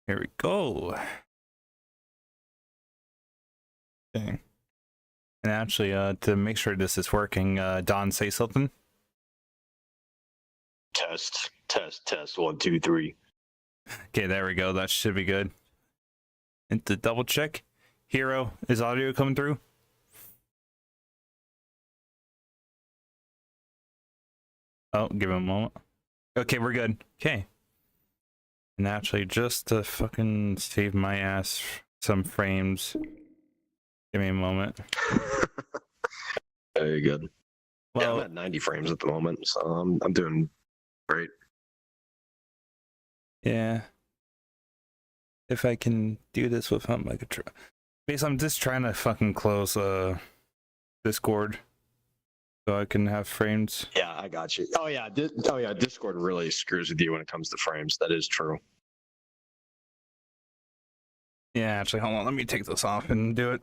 Here we go. Okay. And actually, to make sure this is working, Don, say something. Test, test, test. 1, 2, 3. Okay, there we go. That should be good. And to double check, Hero, is audio coming through? Oh, give him a moment. Okay, we're good. Okay. And actually, just to fucking save my ass some frames, give me a moment. Very good. Well, yeah, I'm at 90 frames at the moment, so I'm doing great. yeah. If I can do this without my control. Basically, I'm just trying to fucking close Discord so I can have frames. Yeah, I got you. Oh yeah, Discord really screws with you when it comes to frames. That is true. Yeah, actually, hold on. Let me take this off and do it.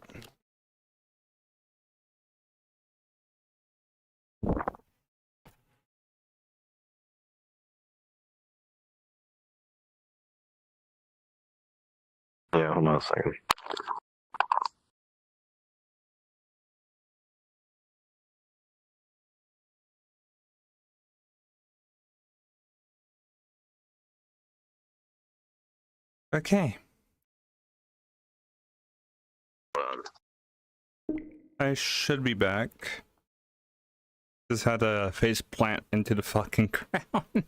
Yeah, hold on a second. Okay. I should be back. Just had a face plant into the fucking ground.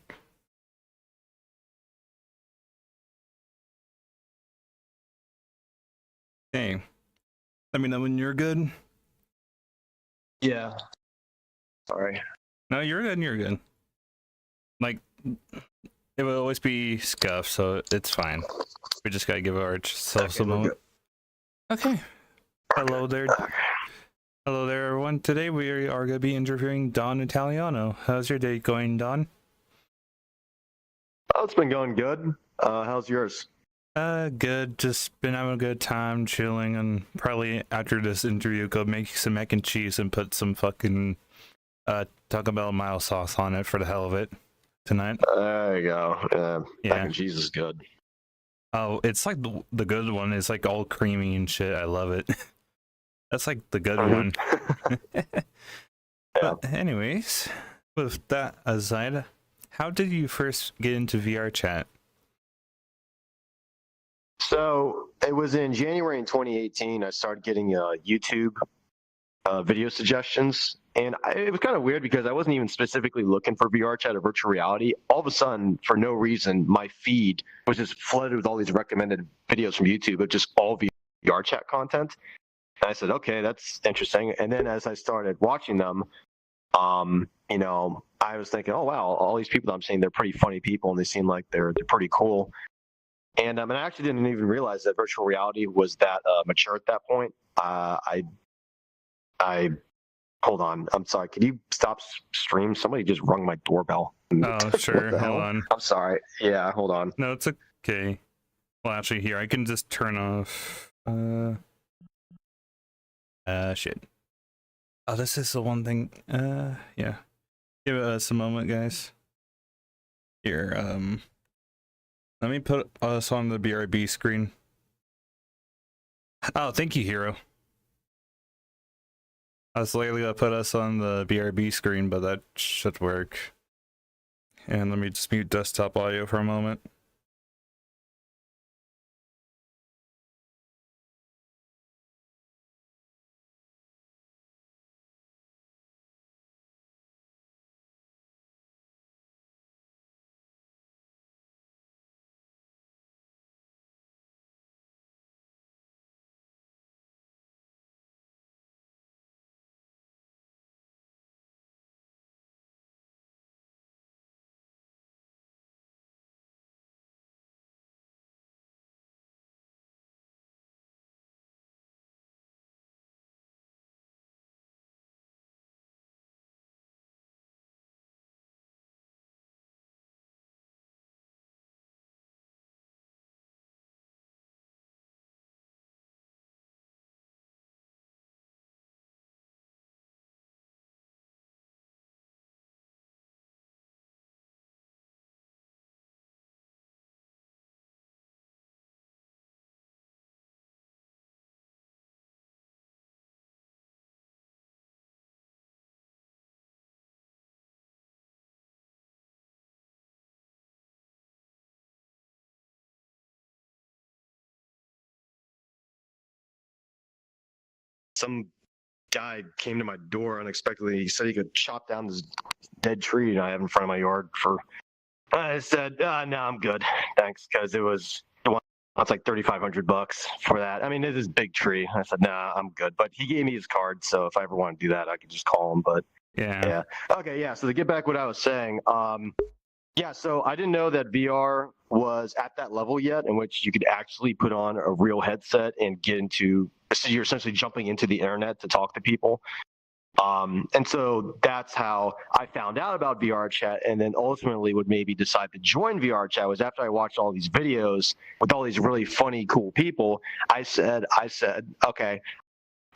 Hey, let me know when you're good. Yeah. Sorry. No, you're good. You're good. Like, it will always be scuff, so it's fine. We just gotta give ourselves a moment. Okay. Hello there. Hello there, everyone. Today we are gonna be interviewing Don Italiano. How's your day going, Don? Oh, it's been going good. How's yours? Good. Just been having a good time, chilling, and probably after this interview, go make some mac and cheese and put some fucking Taco Bell mild sauce on it for the hell of it tonight. There you go. Yeah. Mac and cheese is good. Oh, it's like the good one. It's like all creamy and shit. I love it. That's like the good one. But anyways, with that aside, how did you first get into VR chat? So it was in January in 2018. I started getting YouTube video suggestions, and it was kind of weird because I wasn't even specifically looking for VR chat or virtual reality. All of a sudden, for no reason, my feed was just flooded with all these recommended videos from YouTube of just all VR chat content. And I said, okay, that's interesting. And then as I started watching them, I was thinking, oh wow, all these people that I'm seeing, they're pretty funny people, and they seem like they're pretty cool. And I actually didn't even realize that virtual reality was that mature at that point. I hold on. I'm sorry. Could you stop stream? Somebody just rung my doorbell. Oh, sure. Hold on. I'm sorry. Yeah, hold on. No, it's okay. Well, actually, here I can just turn off. Shit. Oh, this is the one thing. Yeah. Give us a moment, guys. Here, let me put us on the BRB screen. Oh, thank you, Hero. I was literally gonna put us on the BRB screen, but that should work. And let me just mute desktop audio for a moment. some guy came to my door unexpectedly. He said he could chop down this dead tree that I have in front of my yard for. I said, no, I'm good, thanks, because it's like $3,500 for that. I mean, it is a big tree. I said, nah, I'm good. But he gave me his card, so if I ever want to do that, I could just call him. But yeah. Okay, yeah. So to get back what I was saying, yeah. So I didn't know that VR was at that level yet, in which you could actually put on a real headset and get into. So you're essentially jumping into the internet to talk to people. And so that's how I found out about VRChat, and then ultimately would maybe decide to join VRChat was after I watched all these videos with all these really funny, cool people. I said, okay,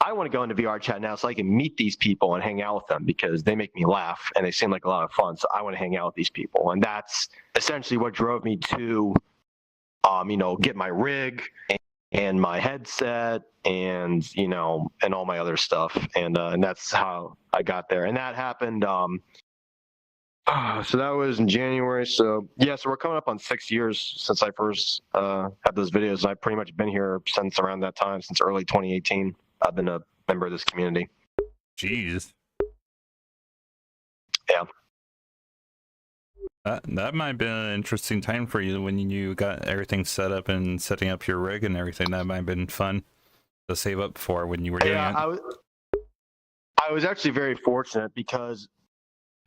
I want to go into VRChat now so I can meet these people and hang out with them because they make me laugh and they seem like a lot of fun. So I want to hang out with these people, and that's essentially what drove me to, get my rig and my headset and and all my other stuff, and that's how I got there. And that happened so that was in January. So yeah, so we're coming up on 6 years since I first had those videos, and I've pretty much been here since around that time, since early 2018. I've been a member of this community. Jeez. Yeah. That might have been an interesting time for you when you got everything set up and setting up your rig and everything. That might have been fun to save up for when you were doing it. I was actually very fortunate because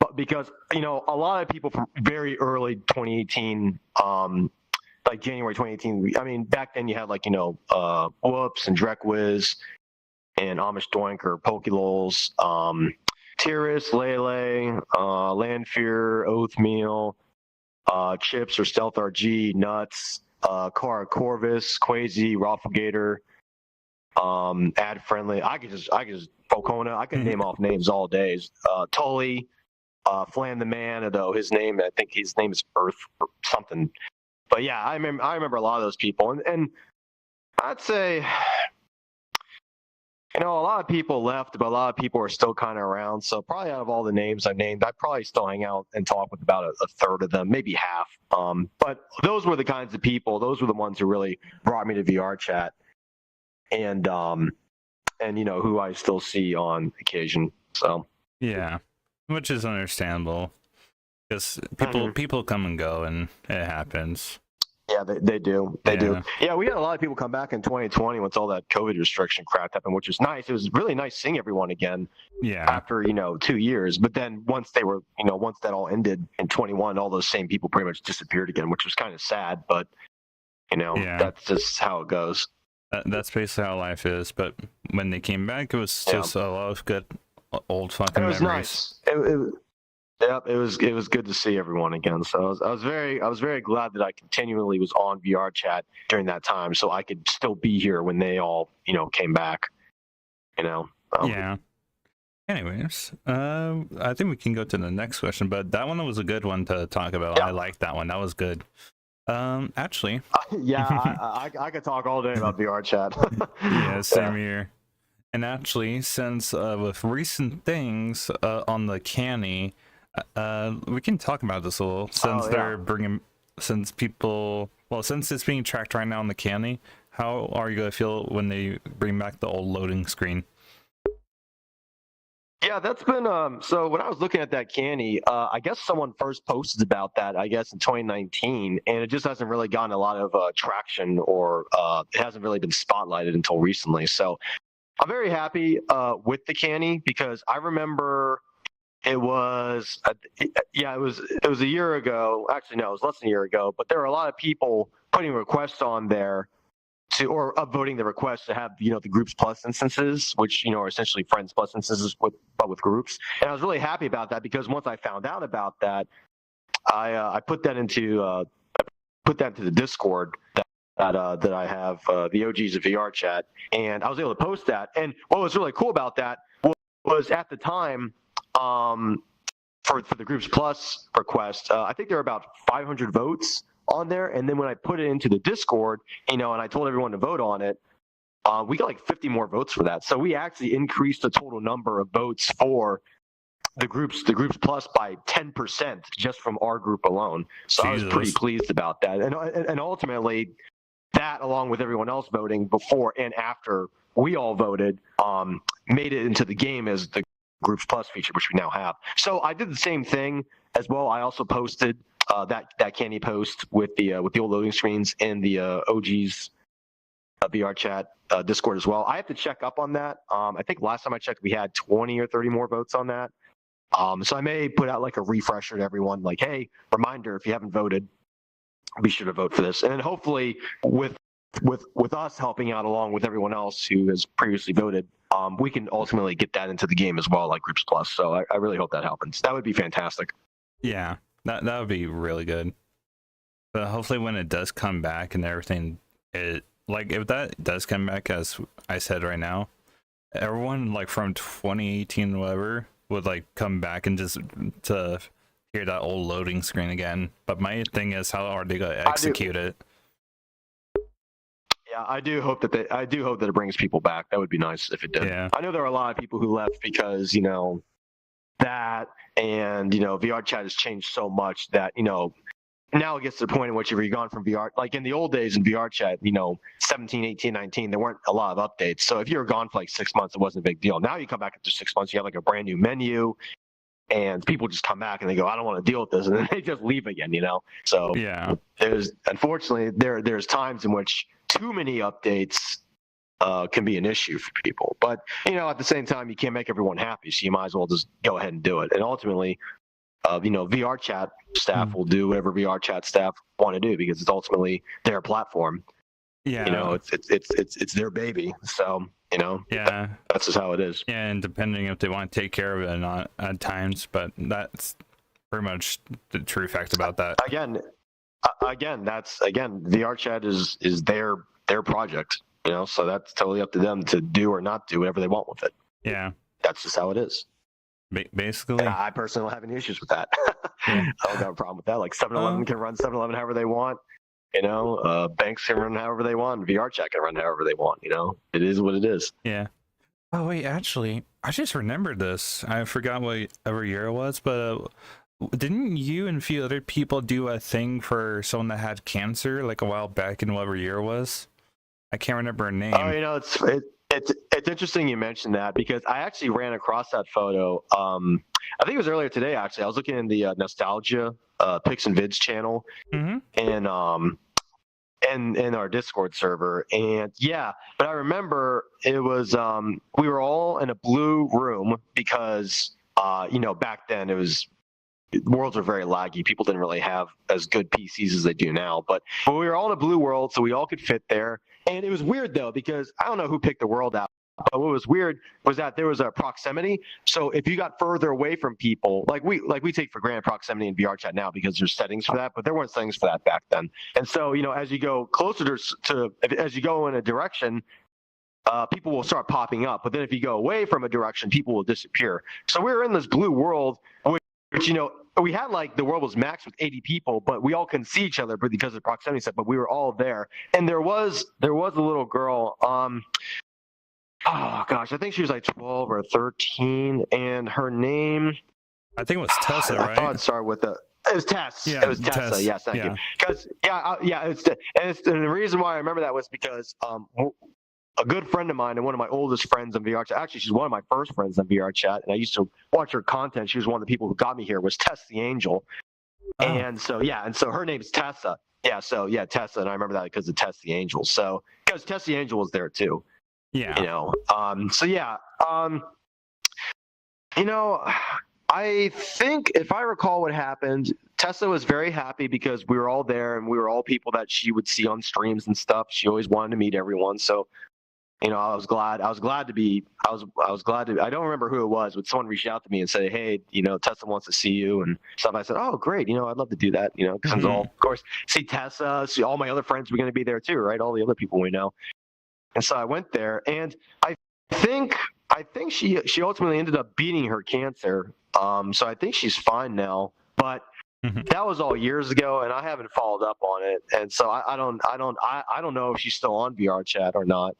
a lot of people from very early 2018, like January 2018. I mean, back then you had like Whoops and 𝙉𝙄𝙋𝙕 and Amish Doink or Pokelols, Tyrus, Lele, Landfear, Oathmeal, Chips or Stealth RG, Nuts, Cara Corvus, Quasi, Rafflegator, Ad Friendly. I could just Focona. I could name off names all days. Tully, Flan the Man, although I think his name is Earth or something. But yeah, I remember a lot of those people, and I'd say, a lot of people left, but a lot of people are still kind of around. So probably out of all the names I named, I'd probably still hang out and talk with about a third of them, maybe half. But those were the kinds of people. Those were the ones who really brought me to VRChat, and who I still see on occasion. So yeah, which is understandable because people come and go, and it happens. Yeah, they do. They do. Yeah, we had a lot of people come back in 2020 once all that COVID restriction crap happened, which was nice. It was really nice seeing everyone again. Yeah. After 2 years, but then once that all ended in 21, all those same people pretty much disappeared again, which was kind of sad. But that's just how it goes. That's basically how life is. But when they came back, it was just a lot of good old fucking memories. It was nice. Yep, it was good to see everyone again. So I was very glad that I continually was on VRChat during that time, so I could still be here when they all came back. Yeah. Anyways, I think we can go to the next question, but that one was a good one to talk about. Yeah. I liked that one. That was good. Actually. Yeah, I could talk all day about VRChat. Yeah, same here. And actually, since with recent things on the canny. We can talk about this a little since since it's being tracked right now on the canny. How are you gonna feel when they bring back the old loading screen? Yeah, that's been so when I was looking at that canny, I guess someone first posted about that, I guess in 2019, and it just hasn't really gotten a lot of traction, or it hasn't really been spotlighted until recently. So I'm very happy with the canny because I remember it was a year ago. Actually, no, it was less than a year ago. But there were a lot of people putting requests on there or upvoting the request to have the groups plus instances, which are essentially friends plus instances with groups. And I was really happy about that because once I found out about that, I put that into the Discord that I have, the OGs of VRChat, and I was able to post that. And what was really cool about that was at the time. For the groups plus request, I think there were about 500 votes on there, and then when I put it into the Discord, and I told everyone to vote on it, we got like 50 more votes for that. So we actually increased the total number of votes for the groups plus by 10% just from our group alone. So Jesus. I was pretty pleased about that, and ultimately that, along with everyone else voting before and after we all voted, made it into the game as the Groups Plus feature, which we now have. So I did the same thing as well. I also posted that candy post with the old loading screens in the OG's vrchat Discord as well. I have to check up on that. I think last time I checked, we had 20 or 30 more votes on that. So I may put out like a refresher to everyone, like, hey, reminder, if you haven't voted, be sure to vote for this. And then hopefully with us helping out along with everyone else who has previously voted, we can ultimately get that into the game as well, like Groups Plus. So I really hope that happens. That would be fantastic. Yeah, that would be really good. But hopefully when it does come back and everything, if that does come back, as I said right now, everyone like from 2018 whatever would like come back and just to hear that old loading screen again. But my thing is, how are they gonna execute it? Yeah, I do hope that it brings people back. That would be nice if it did. Yeah. I know there are a lot of people who left because that, and VRchat has changed so much that now it gets to the point in which if you're gone from VR, like in the old days in VRchat, 17, 18, 19, there weren't a lot of updates. So if you were gone for like 6 months, it wasn't a big deal. Now you come back after 6 months, you have like a brand new menu, and people just come back and they go, I don't want to deal with this, and then they just leave again. So Yeah. Unfortunately there's times in which too many updates can be an issue for people. But at the same time, you can't make everyone happy, so you might as well just go ahead and do it. And ultimately, VRchat staff will do whatever VRchat staff want to do because it's ultimately their platform. Yeah. It's their baby. So Yeah. that's just how it is. Yeah, and depending if they want to take care of it or not at times, but that's pretty much the true fact about that. Again, VRchat is their project. So that's totally up to them to do or not do whatever they want with it. Yeah. That's just how it is. Basically. And I personally don't have any issues with that. Yeah. I don't have a problem with that. Like 7-Eleven can run 7-Eleven however they want. Banks can run however they want. VRchat can run however they want. It is what it is. Yeah. Oh wait, actually, I just remembered this. I forgot whatever year it was, but didn't you and a few other people do a thing for someone that had cancer like a while back in whatever year it was? I can't remember her name. Oh, it's interesting you mentioned that because I actually ran across that photo. I think it was earlier today. Actually, I was looking in the nostalgia pics and vids channel, and in our Discord server, and yeah. But I remember it was we were all in a blue room because back then worlds were very laggy. People didn't really have as good PCs as they do now. But we were all in a blue world, so we all could fit there. And it was weird though because I don't know who picked the world out. But what was weird was that there was a proximity. So if you got further away from people, like we take for granted proximity in VRchat now because there's settings for that, but there weren't settings for that back then. And so as you go closer as you go in a direction, people will start popping up. But then if you go away from a direction, people will disappear. So we were in this blue world, which we had like the world was maxed with 80 people, but we all couldn't see each other because of proximity set. But we were all there, and there was a little girl. Oh gosh, I think she was like 12 or 13, and her name. I think it was Tessa, right? I thought it started with a. It was Tess. Yeah, it was Tessa. Tess. Yes, thank you. Because and the reason why I remember that was because a good friend of mine and one of my oldest friends on VRchat. Actually, she's one of my first friends on VRchat, and I used to watch her content. She was one of the people who got me here. Was Tess the Angel, and so her name's Tessa. Yeah, so Tessa, and I remember that because of Tess the Angel. So because Tess the Angel was there too. Yeah. I think if I recall what happened, Tessa was very happy because we were all there and we were all people that she would see on streams and stuff. She always wanted to meet everyone. So, I was glad to be, I don't remember who it was, but someone reached out to me and said, hey, Tessa wants to see you and stuff. I said, oh, great. I'd love to do that, because of course, see Tessa, see all my other friends were going to be there too, right? All the other people we know. And so I went there, and I think she ultimately ended up beating her cancer. So I think she's fine now. But that was all years ago, and I haven't followed up on it. And so I don't know if she's still on VRchat or not.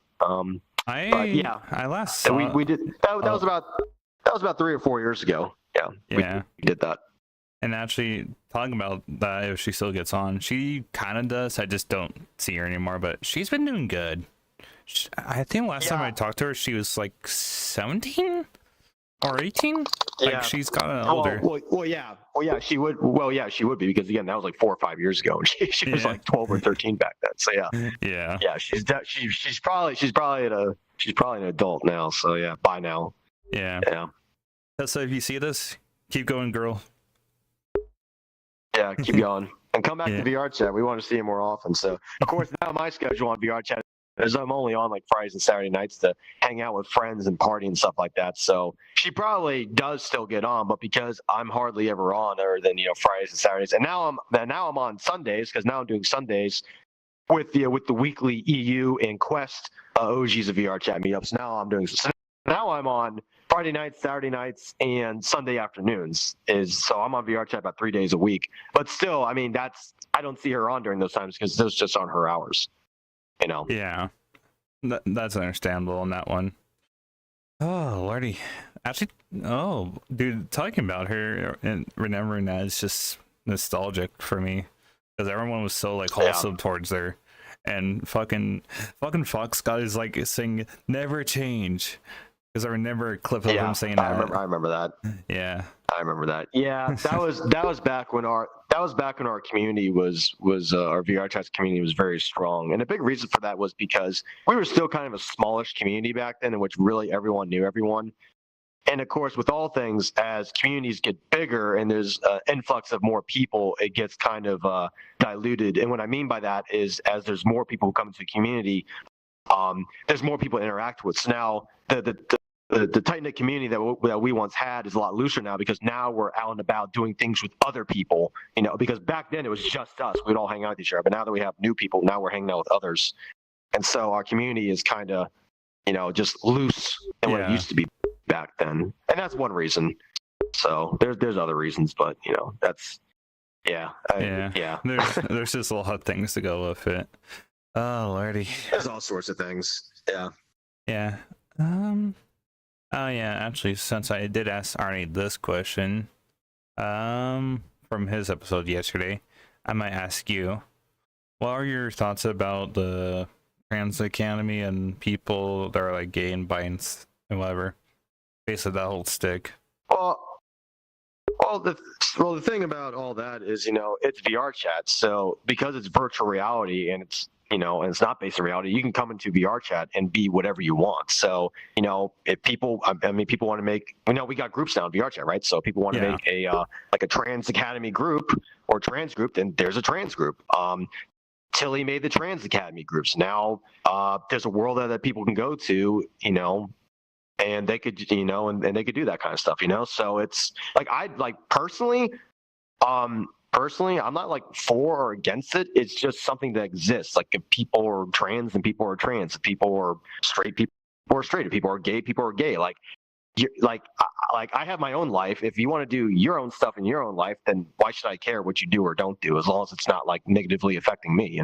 I last saw we did that was about 3 or 4 years ago. Yeah. We did that. And actually, talking about that, if she still gets on, she kind of does. I just don't see her anymore. But she's been doing good. I think last time Yeah. I talked to her, she was like 17 or 18. Like Yeah. she's gotten older. Well, yeah. Well, yeah, she would. Well, yeah, she would be because again, that was like 4 or 5 years ago, and she was Yeah. like 12 or 13 back then. So yeah, Yeah. yeah, she's probably an adult now. So yeah, by now. Yeah. Yeah. So if you see this, keep going, girl. Yeah, keep going. And come back Yeah. to VR chat. We want to see you more often. So, of course, now my schedule on VR chat is I'm only on like Fridays and Saturday nights to hang out with friends and party and stuff like that. So she probably does still get on, but because I'm hardly ever on other than Fridays and Saturdays, and now I'm on Sundays because now I'm doing Sundays with the weekly EU and Quest OGs of VR chat meetups. Now I'm doing so now I'm on Friday nights, Saturday nights, and Sunday afternoons. So I'm on VR chat about 3 days a week. But still, I mean, I don't see her on during those times because those just aren't her hours. Yeah. That's understandable on that one. Oh, lordy. Actually, oh, dude, talking about her and remembering that is just nostalgic for me because everyone was so like wholesome towards her. And fucking Fox got his like saying never change. Because I remember a clip of him saying that. I remember that. Yeah. I remember that. Yeah, that was back when our community was our VR chat community was very strong, and a big reason for that was because we were still kind of a smallish community back then, in which really everyone knew everyone. And of course, with all things, as communities get bigger and there's an influx of more people, it gets kind of diluted. And what I mean by that is, as there's more people who come into the community, there's more people to interact with. So now the tight-knit community that we once had is a lot looser now because now we're out and about doing things with other people, because back then it was just us. We'd all hang out with each other. But now that we have new people, now we're hanging out with others. And so our community is kind of, just loose than what it used to be back then. And that's one reason. So there's other reasons, but, that's, yeah. There's just a lot of things to go with it. Oh, lordy. There's all sorts of things. Yeah. Yeah. Oh yeah, actually, since I did ask Arnie this question, from his episode yesterday, I might ask you, what are your thoughts about the trans academy and people that are like gay and bi and whatever? Basically, that whole stick. Well, the thing about all that is, it's VR chat. So because it's virtual reality and it's and it's not based in reality, you can come into VR chat and be whatever you want. So, if people want to make, we got groups now in VR chat, right? So people want to make a trans academy group or trans group, then there's a trans group. Tilly made the trans academy groups. Now, there's a world that people can go to, and they could, and they could do that kind of stuff, So it's like, Personally, I'm not like for or against it. It's just something that exists. Like if people are trans, then people are trans. If people are straight, people are straight. If people are gay. Like, I have my own life. If you want to do your own stuff in your own life, then why should I care what you do or don't do, as long as it's not like negatively affecting me,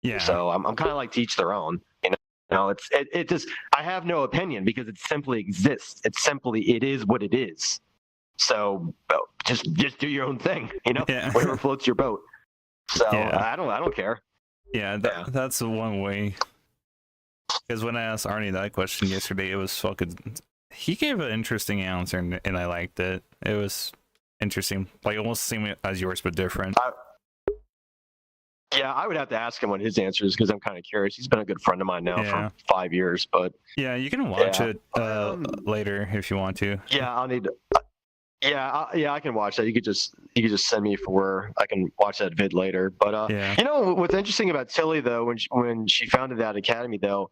Yeah. So I'm kind of like to each their own. It just, I have no opinion because it simply exists. It is what it is. So just do your own thing, whatever floats your boat. So I don't care. Yeah, that's the one way. Because when I asked Arnie that question yesterday, it was fucking. He gave an interesting answer, and I liked it. It was interesting, like almost the same as yours, but different. I would have to ask him what his answer is because I'm kind of curious. He's been a good friend of mine now for 5 years, but yeah, you can watch it later if you want to. Yeah, I'll need. I can watch that. You could just send me for where I can watch that vid later. But what's interesting about Tilly though, when she founded that academy though,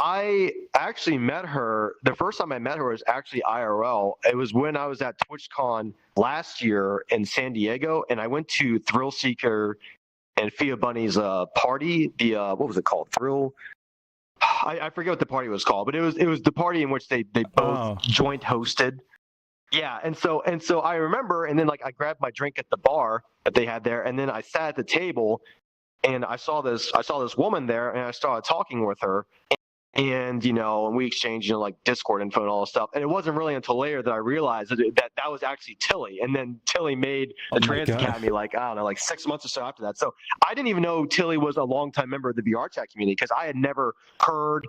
I actually met her. The first time I met her was actually IRL. It was when I was at TwitchCon last year in San Diego, and I went to Thrill Seeker and Fia Bunny's party. The what was it called? I forget what the party was called, but it was the party in which they both joint hosted. Yeah, and so I remember, and then like I grabbed my drink at the bar that they had there, and then I sat at the table, and I saw this woman there, and I started talking with her, and and we exchanged like Discord info and all this stuff, and it wasn't really until later that I realized that was actually Tilly, and then Tilly made the Trans Academy like 6 months or so after that. So I didn't even know Tilly was a longtime member of the VR chat community because I had never heard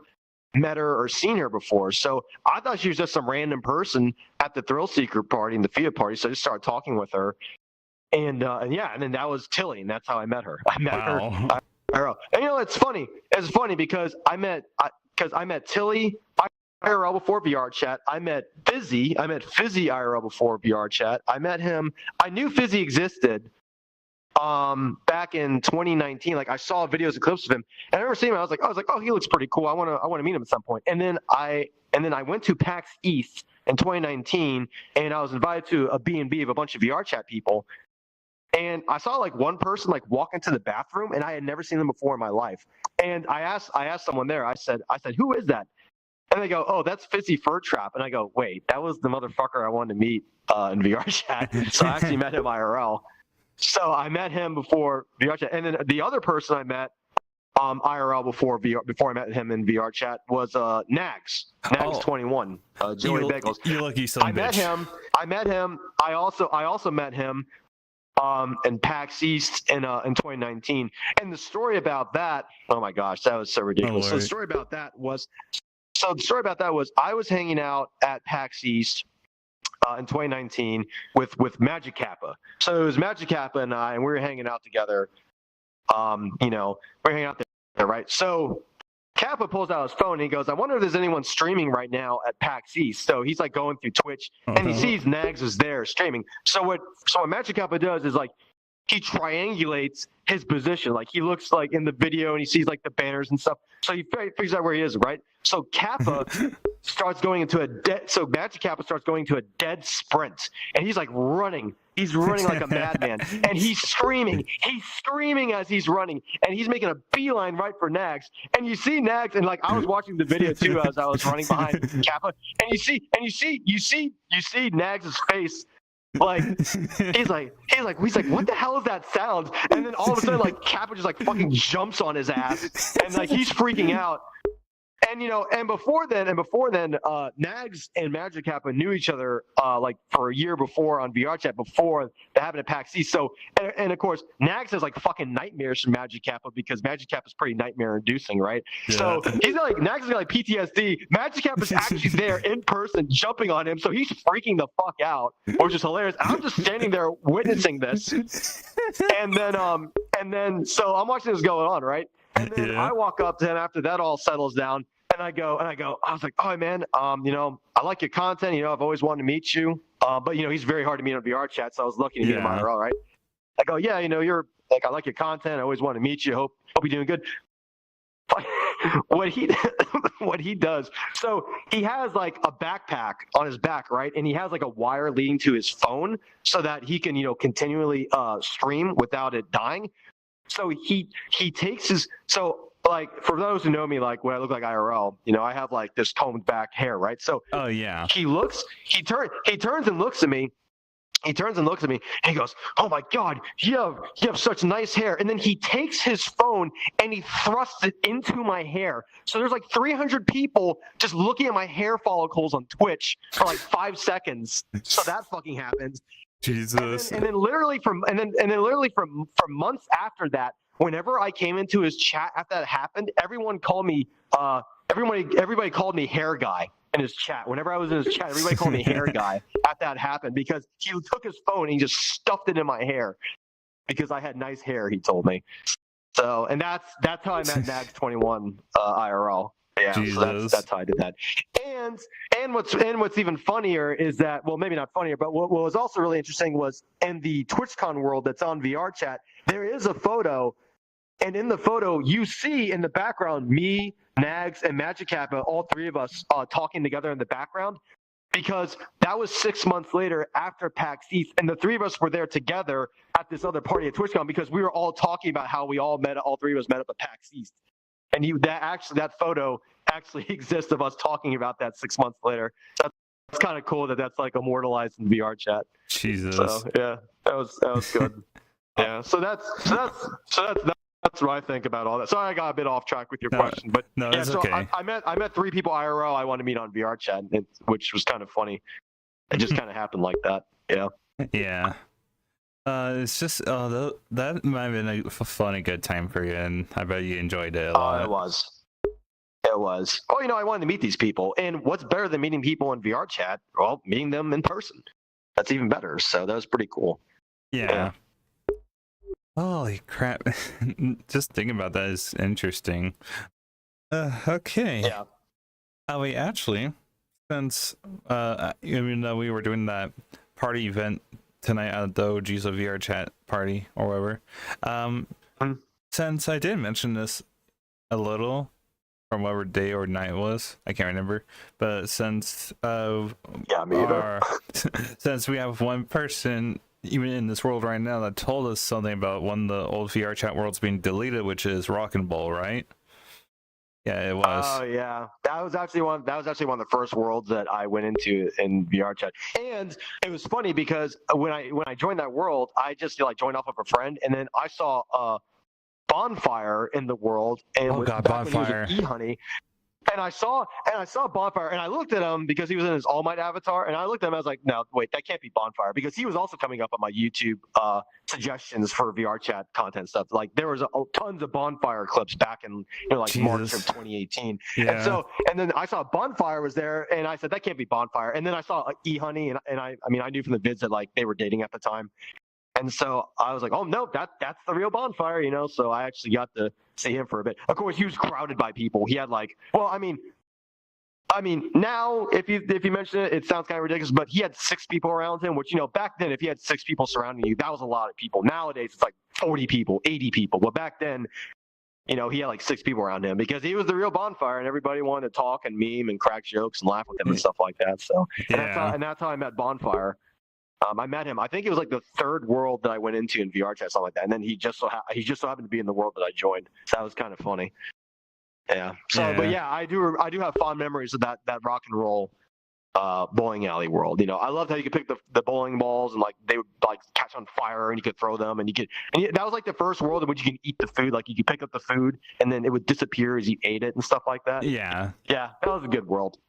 met her or seen her before. So I thought she was just some random person at the Thrill Seeker party and the FIA party. So I just started talking with her. And yeah, and then that was Tilly, and that's how I met her. I met her. IRL. And it's funny. It's funny because I met Tilly IRL before VRChat. I met Fizzy IRL before VRChat. I met him. I knew Fizzy existed back in 2019. Like I saw videos and clips of him, and I remember seeing him. I was like, oh, he looks pretty cool. I want to meet him at some point. And then I went to PAX East in 2019, and I was invited to a B&B of a bunch of VRChat people. And I saw like one person like walk into the bathroom, and I had never seen them before in my life. And I asked someone there. I said, who is that? And they go, oh, that's Fizzy Fur Trap. And I go, wait, that was the motherfucker I wanted to meet in VRChat. So I actually met him IRL. So I met him before VRChat. And then the other person I met IRL before I met him in VRChat was Nags 21, Joey Bagels. You lucky son of a bitch. I met him. I also met him in PAX East in 2019. And the story about that, oh my gosh, that was so ridiculous. So the story about that was I was hanging out at PAX East in 2019 with Magic Kappa. So it was Magic Kappa and I, and we were hanging out together. We're hanging out there, right? So Kappa pulls out his phone and he goes, I wonder if there's anyone streaming right now at PAX East. So he's like going through Twitch and he sees Nags is there streaming. So what Magic Kappa does is like he triangulates his position. Like he looks like in the video and he sees like the banners and stuff. So he figures out where he is, right? So Kappa starts going into Magic Kappa starts going to a dead sprint, and he's like running. He's running like a madman, and he's screaming as he's running, and he's making a beeline right for Nags. And you see Nags, and like I was watching the video too as I was running behind Kappa, and you see Nags' face. Like he's like, what the hell is that sound? And then all of a sudden, like Kappa just like fucking jumps on his ass, and like he's freaking out. And before then, Nags and Magic Kappa knew each other like for a year before on VRChat before they happened at PAX East. So and of course Nags has like fucking nightmares from Magic Kappa because Magic Kappa is pretty nightmare inducing, right? Yeah. So he's got like Nags has got like PTSD. Magic Kappa's actually there in person jumping on him, so he's freaking the fuck out, which is hilarious. I'm just standing there witnessing this, and then so I'm watching this going on, right? And then I walk up to him after that all settles down, and I was like, oh man, I like your content, I've always wanted to meet you. But he's very hard to meet on VRChat, so I was lucky to meet him IRL, right? I go, yeah, you're like, I like your content, I always want to meet you, hope you're doing good. What he does, so he has like a backpack on his back, right? And he has like a wire leading to his phone so that he can, continually stream without it dying. So he takes like for those who know me, like when I look like IRL, I have like this combed back hair, right? So he turns and looks at me. He turns and looks at me and he goes, oh my God, you have such nice hair. And then he takes his phone and he thrusts it into my hair. So there's like 300 people just looking at my hair follicles on Twitch for like 5 seconds. So that fucking happens. Jesus. And then literally for months after that, whenever I came into his chat after that happened, everybody called me hair guy in his chat. Whenever I was in his chat, everybody called me hair guy after that happened because he took his phone and he just stuffed it in my hair because I had nice hair, he told me. So, and that's how I met Nags 21 IRL. Yeah, so that's how I did that. And what's even funnier is that, well, maybe not funnier, but what was also really interesting was in the TwitchCon world that's on VRChat, there is a photo, and in the photo you see in the background me, Nags, and Magic Kappa, all three of us talking together in the background, because that was 6 months later after PAX East, and the three of us were there together at this other party at TwitchCon because we were all talking about how we all three of us met up at PAX East. And that photo actually exists of us talking about that 6 months later. So it's kind of cool that that's like immortalized in VRChat. Jesus. So yeah, that was good. Yeah. So that's what I think about all that. Sorry, I got a bit off track with your question, but no, yeah. So okay. I met 3 people IRL I wanted to meet on VRChat, which was kind of funny. It just kind of happened like that. Yeah. Yeah. It's just that might have been a funny, good time for you, and I bet you enjoyed it a lot. It was. It was. Oh, I wanted to meet these people. And what's better than meeting people in VR chat? Well, meeting them in person. That's even better. So that was pretty cool. Yeah. Holy crap. Just thinking about that is interesting. Okay. Yeah. Oh, wait, actually, since, even though we were doing that party event tonight at the OG's of VR chat party or whatever, since I did mention this a little from whatever day or night it was, I can't remember, but since Yeah, me either. since we have one person even in this world right now that told us something about one of the old VR chat worlds being deleted, which is Rock and Roll, right? Yeah, it was. Oh yeah, that was actually one. That was actually one of the first worlds that I went into in VR chat, and it was funny because when I joined that world, I just joined off of a friend, and then I saw Bonfire in the world, and Bonfire. E-Honey, and I saw Bonfire, and I looked at him because he was in his All Might avatar, and I looked at him, I was like, no, wait, that can't be Bonfire, because he was also coming up on my YouTube suggestions for VR chat content stuff. Like there was tons of Bonfire clips back in March of 2018, Yeah. and then I saw Bonfire was there, and I said that can't be Bonfire, and then I saw E-Honey, and I knew from the vids that they were dating at the time. And so I was like, oh, no, that's the real Bonfire, So I actually got to see him for a bit. Of course, he was crowded by people. He had now if you mention it, it sounds kind of ridiculous, but he had 6 people around him, which, back then, if he had 6 people surrounding you, that was a lot of people. Nowadays, it's like 40 people, 80 people. But back then, he had 6 people around him because he was the real Bonfire, and everybody wanted to talk and meme and crack jokes and laugh with him and stuff like that. So, and that's how I met Bonfire. I met him. I think it was the 3rd world that I went into in VR chat, something like that. And then he just so happened to be in the world that I joined. So that was kind of funny. Yeah. So, but yeah, I do have fond memories of that rock and roll bowling alley world. I loved how you could pick the bowling balls and they would catch on fire and you could throw them and that was the first world in which you can eat the food. You could pick up the food and then it would disappear as you ate it and stuff like that. Yeah. Yeah, that was a good world.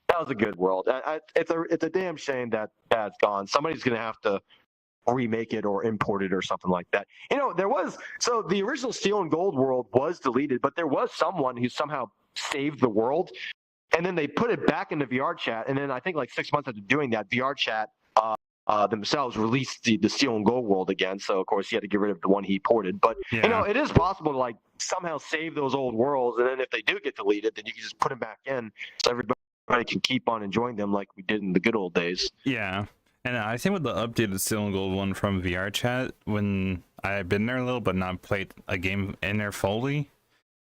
It's a damn shame that that's gone. Somebody's gonna have to remake it or import it or something like that. The original Steel and Gold world was deleted, but there was someone who somehow saved the world, and then they put it back into VR chat, and then I think 6 months after doing that, VR chat themselves released the Steel and Gold world again. So of course he had to get rid of the one he ported, but it is possible to somehow save those old worlds, and then if they do get deleted, then you can just put them back in so everybody can keep on enjoying them like we did in the good old days. Yeah. And I think with the updated Steel and Gold one from VR chat, when I've been there a little but not played a game in there fully,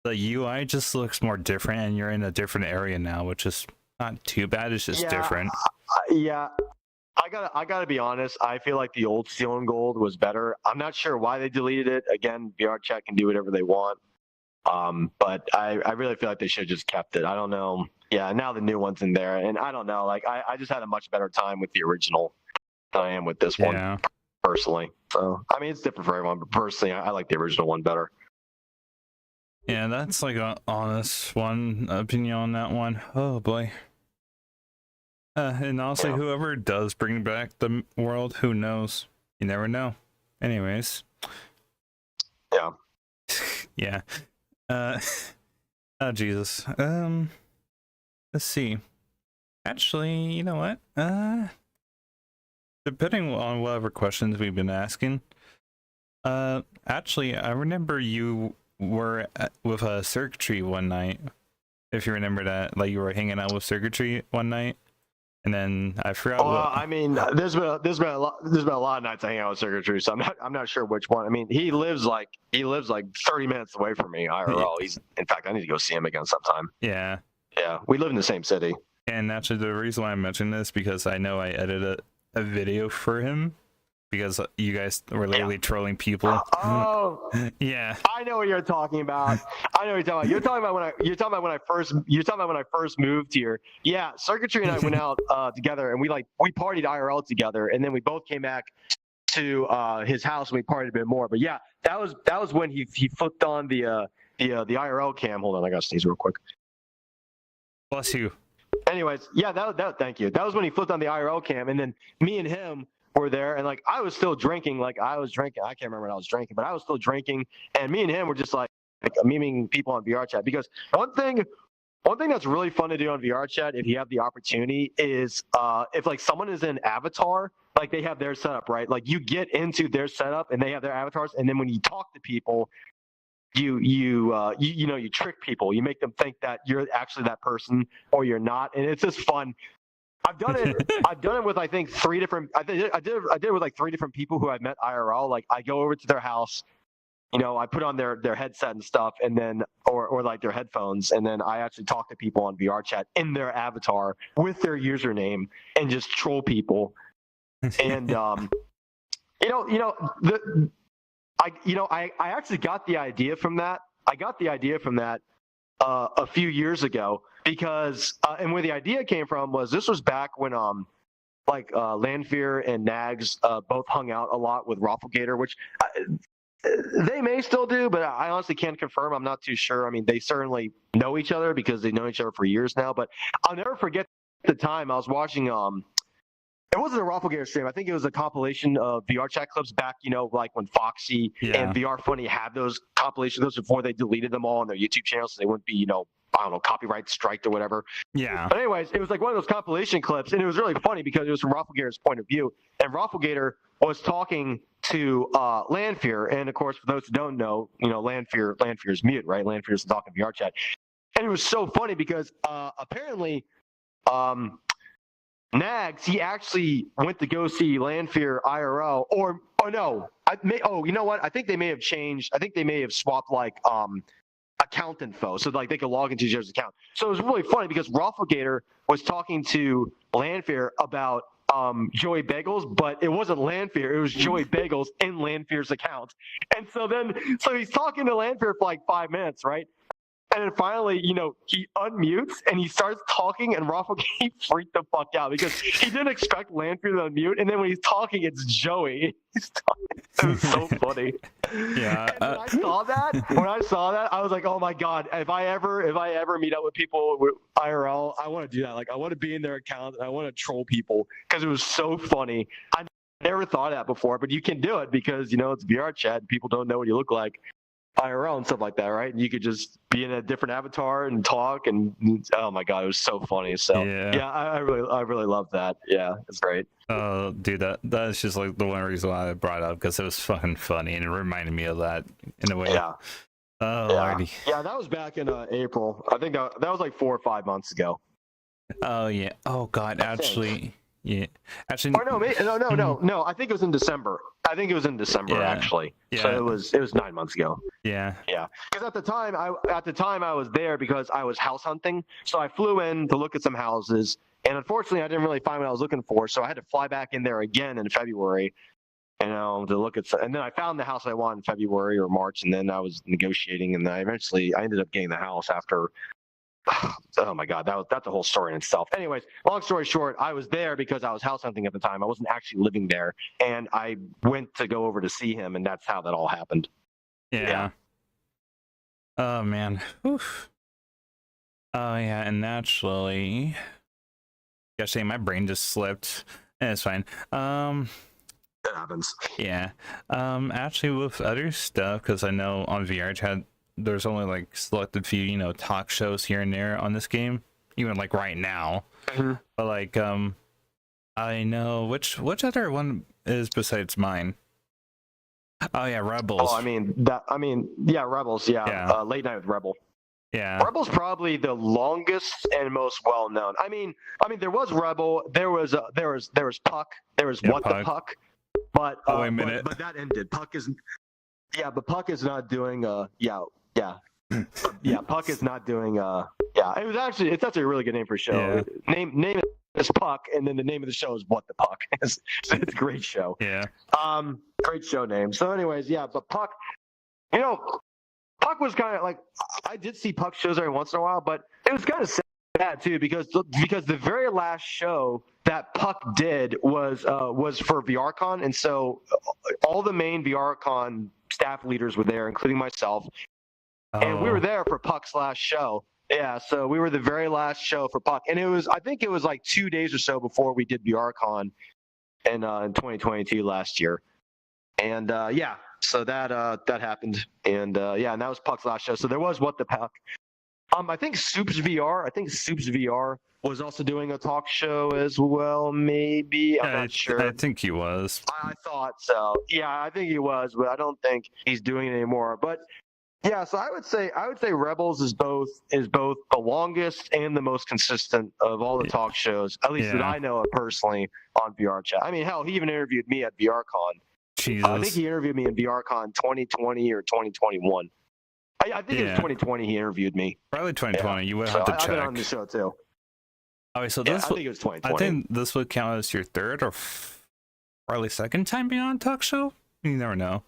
the UI just looks more different, and you're in a different area now, which is not too bad. It's just different. Yeah. I gotta be honest. I feel like the old Steel and Gold was better. I'm not sure why they deleted it. Again, VR chat can do whatever they want. But I really feel like they should have just kept it. I don't know. Yeah, now the new one's in there, and I don't know. I just had a much better time with the original than I am with this one, personally. So it's different for everyone, but personally, I like the original one better. Yeah, that's an honest opinion on that one. Oh boy. And also, whoever does bring back the world, who knows? You never know. Anyways. Yeah. Yeah. Oh Jesus. Let's see. Actually, you know what? Depending on whatever questions we've been asking, actually, I remember you were with a circuitry one night. If you remember that, you were hanging out with circuitry one night, and then I forgot. There's been a lot of nights I hang out with circuitry, so I'm not sure which one. He lives 30 minutes away from me IRL. In fact, I need to go see him again sometime. Yeah. Yeah, we live in the same city. And actually, the reason why I'm mentioning this because I know I edited a video for him because you guys were literally trolling people. Oh, yeah. I know what you're talking about. You're talking about when I first moved here. Yeah, circuitry and I went out together, and we partied IRL together, and then we both came back to his house and we partied a bit more. But yeah, that was when he flipped on the IRL cam. Hold on, I gotta sneeze real quick. Bless you. Anyways, yeah, that thank you. That was when he flipped on the IRL cam, and then me and him were there, and I was still drinking. I can't remember what I was drinking, but I was still drinking, and me and him were just memeing people on VR chat. Because one thing One thing that's really fun to do on VRChat, if you have the opportunity, is if like someone is in avatar, like they have their setup, right? Like you get into their setup and they have their avatars, and then when you talk to people, you trick people. You make them think that you're actually that person or you're not, and it's just fun. I've done it. I've done it with I think three different. I did it with like three different people who I met IRL. Like I go over to their house. I put on their headset and stuff, and then or like their headphones, and then I actually talk to people on VRChat in their avatar with their username and just troll people. And I actually got the idea from that. A few years ago because and where the idea came from was this was back when Lanfear and Nags both hung out a lot with Rafflegator, which they may still do, but I honestly can't confirm. I'm not too sure. I mean, they certainly know each other because they know each other for years now. But I'll never forget the time I was watching. It wasn't a Rafflegator stream. I think it was a compilation of VRChat clips back, like when Foxy and VR Funny had those compilations. Those before they deleted them all on their YouTube channels, so they wouldn't be, I don't know, copyright striked or whatever. Yeah. But anyways, it was like one of those compilation clips, and it was really funny because it was from Rafflegator's point of view, and Rafflegator was talking to Lanfear, and of course, for those who don't know, Lanfear's mute, right? Lanfear's talking VRChat, and it was so funny because apparently, Nags, he actually went to go see Lanfear IRL, or no, you know what? I think they may have changed. I think they may have swapped account info, so like they could log into each other's account. So it was really funny because Rafflegator was talking to Lanfear about Joey Bagels, but it wasn't Lanfear, it was Joey Bagels in Lanfear's account. And so he's talking to Lanfear for like 5 minutes, right? And then finally, he unmutes and he starts talking, and Rafflegator freaked the fuck out because he didn't expect Lanfear to unmute. And then when he's talking, it's Joey. He's talking. It was so funny. Yeah. And when I saw that, I was like, oh my god! If I ever meet up with people with IRL, I want to do that. Like, I want to be in their account and I want to troll people because it was so funny. I never thought of that before, but you can do it because it's VRChat and people don't know what you look like IRL and stuff like that, right? And you could just be in a different avatar and talk, and oh my god, it was so funny. So yeah, I really love that. Yeah, it's great. Oh, dude, that's just like the one reason why I brought it up, because it was fucking funny and it reminded me of that in a way. Yeah. Oh, Lordy. Yeah, that was back in April. I think that was like 4 or 5 months ago. Oh yeah. Oh god, actually. Yeah. Actually. Or no, no. I think it was in December. Actually. Yeah. So it was 9 months ago. Yeah. Yeah. Because at the time I was there because I was house hunting. So I flew in to look at some houses, and unfortunately I didn't really find what I was looking for. So I had to fly back in there again in February, to look at. And then I found the house I wanted in February or March, and then I was negotiating, and I ended up getting the house after. Oh my god, that's a whole story in itself. Anyways, long story short, I was there because I was house hunting at the time. I wasn't actually living there, and I went to go over to see him, and that's how that all happened. Yeah. Oh man. Oof. Oh yeah, and naturally, yesterday my brain just slipped. It's fine. That happens. Yeah. Actually, with other stuff, because I know on VRChat there's only like selected few, talk shows here and there on this game, even like right now. Mm-hmm. But like, I know which other one is besides mine. Oh yeah, Rebels. Oh, yeah, Rebels. Yeah. Late Night with Rebel. Yeah. Rebel's probably the longest and most well known. I mean, there was Rebel. There was Puck. There was What Puck. the Puck. But wait a minute. But that ended. Puck is. Yeah, but Puck is not doing. Puck is not doing. It's actually a really good name for a show. Yeah. Name is Puck, and then the name of the show is What the Puck. It's a great show. Yeah. Great show name. So, anyways, yeah, but Puck, Puck was kind of like, I did see Puck shows every once in a while, but it was kind of sad too because the very last show that Puck did was for VRCon, and so all the main VRCon staff leaders were there, including myself. And we were there for Puck's last show. Yeah, so we were the very last show for Puck. And I think it was like 2 days or so before we did VRCon in 2022 last year. And so that happened. And and that was Puck's last show. So there was What the Puck. I think Soups VR. I think Soups VR was also doing a talk show as well. Maybe I'm not sure. I think he was. I thought so. Yeah, I think he was, but I don't think he's doing it anymore. But yeah, so I would say Rebels is both the longest and the most consistent of all the talk shows, at least that I know of personally on VRChat. I mean, hell, he even interviewed me at VRCon. Jesus. I think he interviewed me in VRCon 2020 or 2021. I think it was 2020 he interviewed me. Probably 2020. Yeah. You would have to check. I've been on the show too. Okay, so I think it was 2020. I think this would count as your third or probably second time being on a talk show. You never know.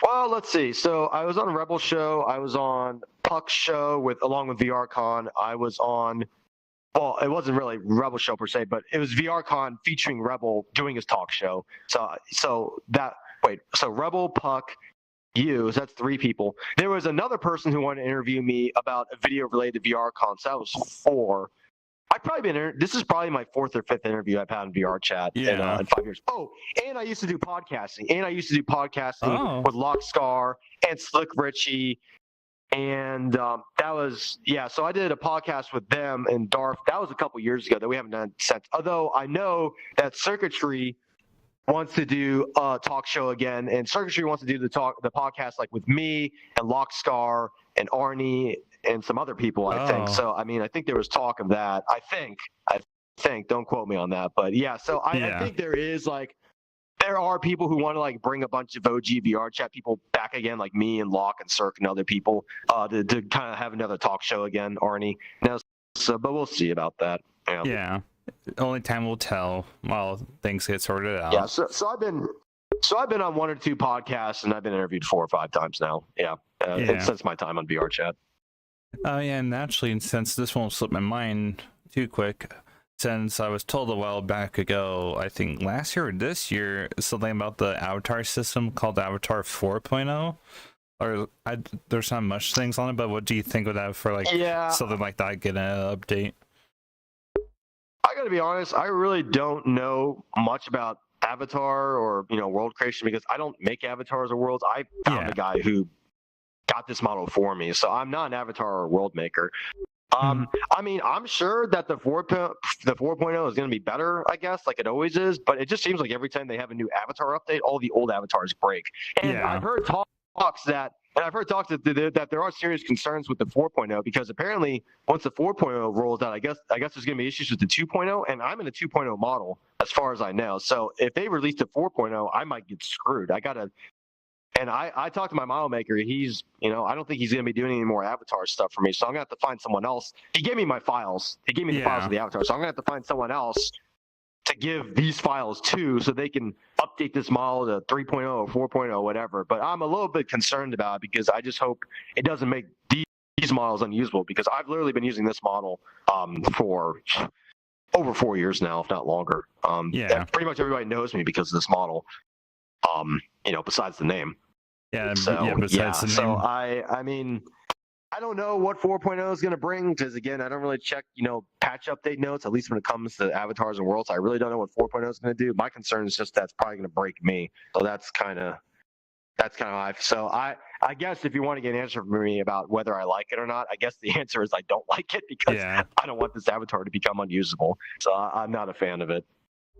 Well, let's see. So I was on Rebel Show. I was on Puck's show along with VRCon. I was on. Well, it wasn't really Rebel Show per se, but it was VRCon featuring Rebel doing his talk show. So Rebel, Puck, you. So that's 3 people. There was another person who wanted to interview me about a video related to VRCon. So that was 4. I've probably been. This is probably my 4th or 5th interview I've had in VRChat in 5 years. Oh, and I used to do podcasting. With 𝙉𝙋𝙕𝙋𝙕 and Slick Richie, and that was So I did a podcast with them and Darth. That was a couple years ago that we haven't done since. Although I know that Circuitry wants to do a talk show again, and Circuitry wants to do the podcast like with me and 𝙉𝙋𝙕 and Arnie and some other people, I think. So, I mean, I think there was talk of that. I think, don't quote me on that, but yeah. So I think there are people who want to like bring a bunch of OG VRChat people back again, like me and Locke and Cirque and other people, to kind of have another talk show again, Arnie. But we'll see about that. Yeah. Only time will tell while things get sorted out. Yeah. So I've been on 1 or 2 podcasts, and I've been interviewed 4 or 5 times now. Since my time on VRChat. And naturally, since this won't slip my mind too quick, since I was told a while back ago, I think last year or this year, something about the avatar system called Avatar 4.0. Or there's not much things on it, but what do you think of that for something like that? Get an update. I gotta be honest, I really don't know much about Avatar or world creation because I don't make avatars or worlds. I found a guy who got this model for me, so I'm not an avatar or world maker. I mean, I'm sure that the 4.0 is going to be better, I guess, like it always is, but it just seems like every time they have a new avatar update, all the old avatars break. And I've heard talks that there are serious concerns with the 4.0 because apparently once the 4.0 rolls out, I guess there's going to be issues with the 2.0, and I'm in a 2.0 model as far as I know. So if they release the 4.0, I might get screwed. And I talked to my model maker. He's, I don't think he's going to be doing any more avatar stuff for me. So I'm going to have to find someone else. He gave me my files. He gave me the files of the avatar. So I'm going to have to find someone else to give these files to so they can update this model to 3.0 or 4.0, whatever. But I'm a little bit concerned about it because I just hope it doesn't make these models unusable because I've literally been using this model for over 4 years now, if not longer. Pretty much everybody knows me because of this model. Besides the name. Besides the name. So I mean, I don't know what 4.0 is going to bring because again, I don't really check, patch update notes, at least when it comes to avatars and worlds. I really don't know what 4.0 is going to do. My concern is just that's probably going to break me. So that's kind of how I guess if you want to get an answer from me about whether I like it or not, I guess the answer is I don't like it because I don't want this avatar to become unusable. So I'm not a fan of it.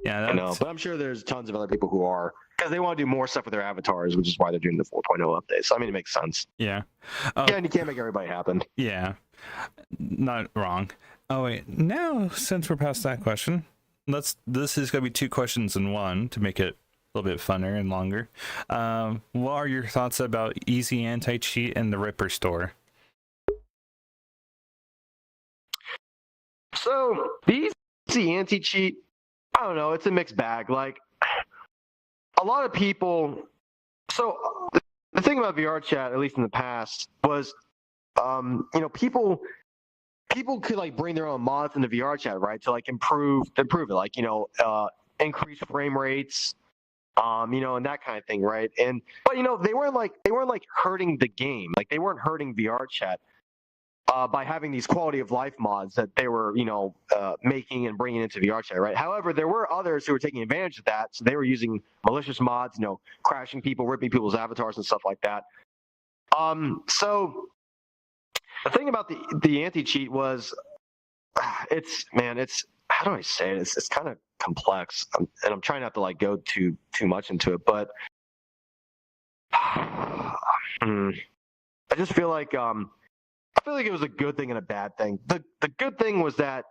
Yeah, but I'm sure there's tons of other people who are because they want to do more stuff with their avatars, which is why they're doing the 4.0 update. So I mean, it makes sense. Yeah. And you can't make everybody happen. Yeah, not wrong. Oh wait, now since we're past that question, this is gonna be 2 questions in one to make it a little bit funner and longer. What are your thoughts about Easy Anti-Cheat and the Ripper store? So the Easy Anti-Cheat, I don't know, it's a mixed bag. Like a lot of people. So the thing about VRChat, at least in the past, was people could like bring their own mods into VRChat, right, to like improve it, like increase frame rates, and that kind of thing, right? But they weren't like hurting the game, like they weren't hurting VRChat by having these quality of life mods that they were making and bringing into VRChat, right? However, there were others who were taking advantage of that, so they were using malicious mods, crashing people, ripping people's avatars and stuff like that. So the thing about the anti-cheat was, it's how do I say it? It's kind of complex, and I'm trying not to like go too much into it, but I just feel like it was a good thing and a bad thing. The good thing was that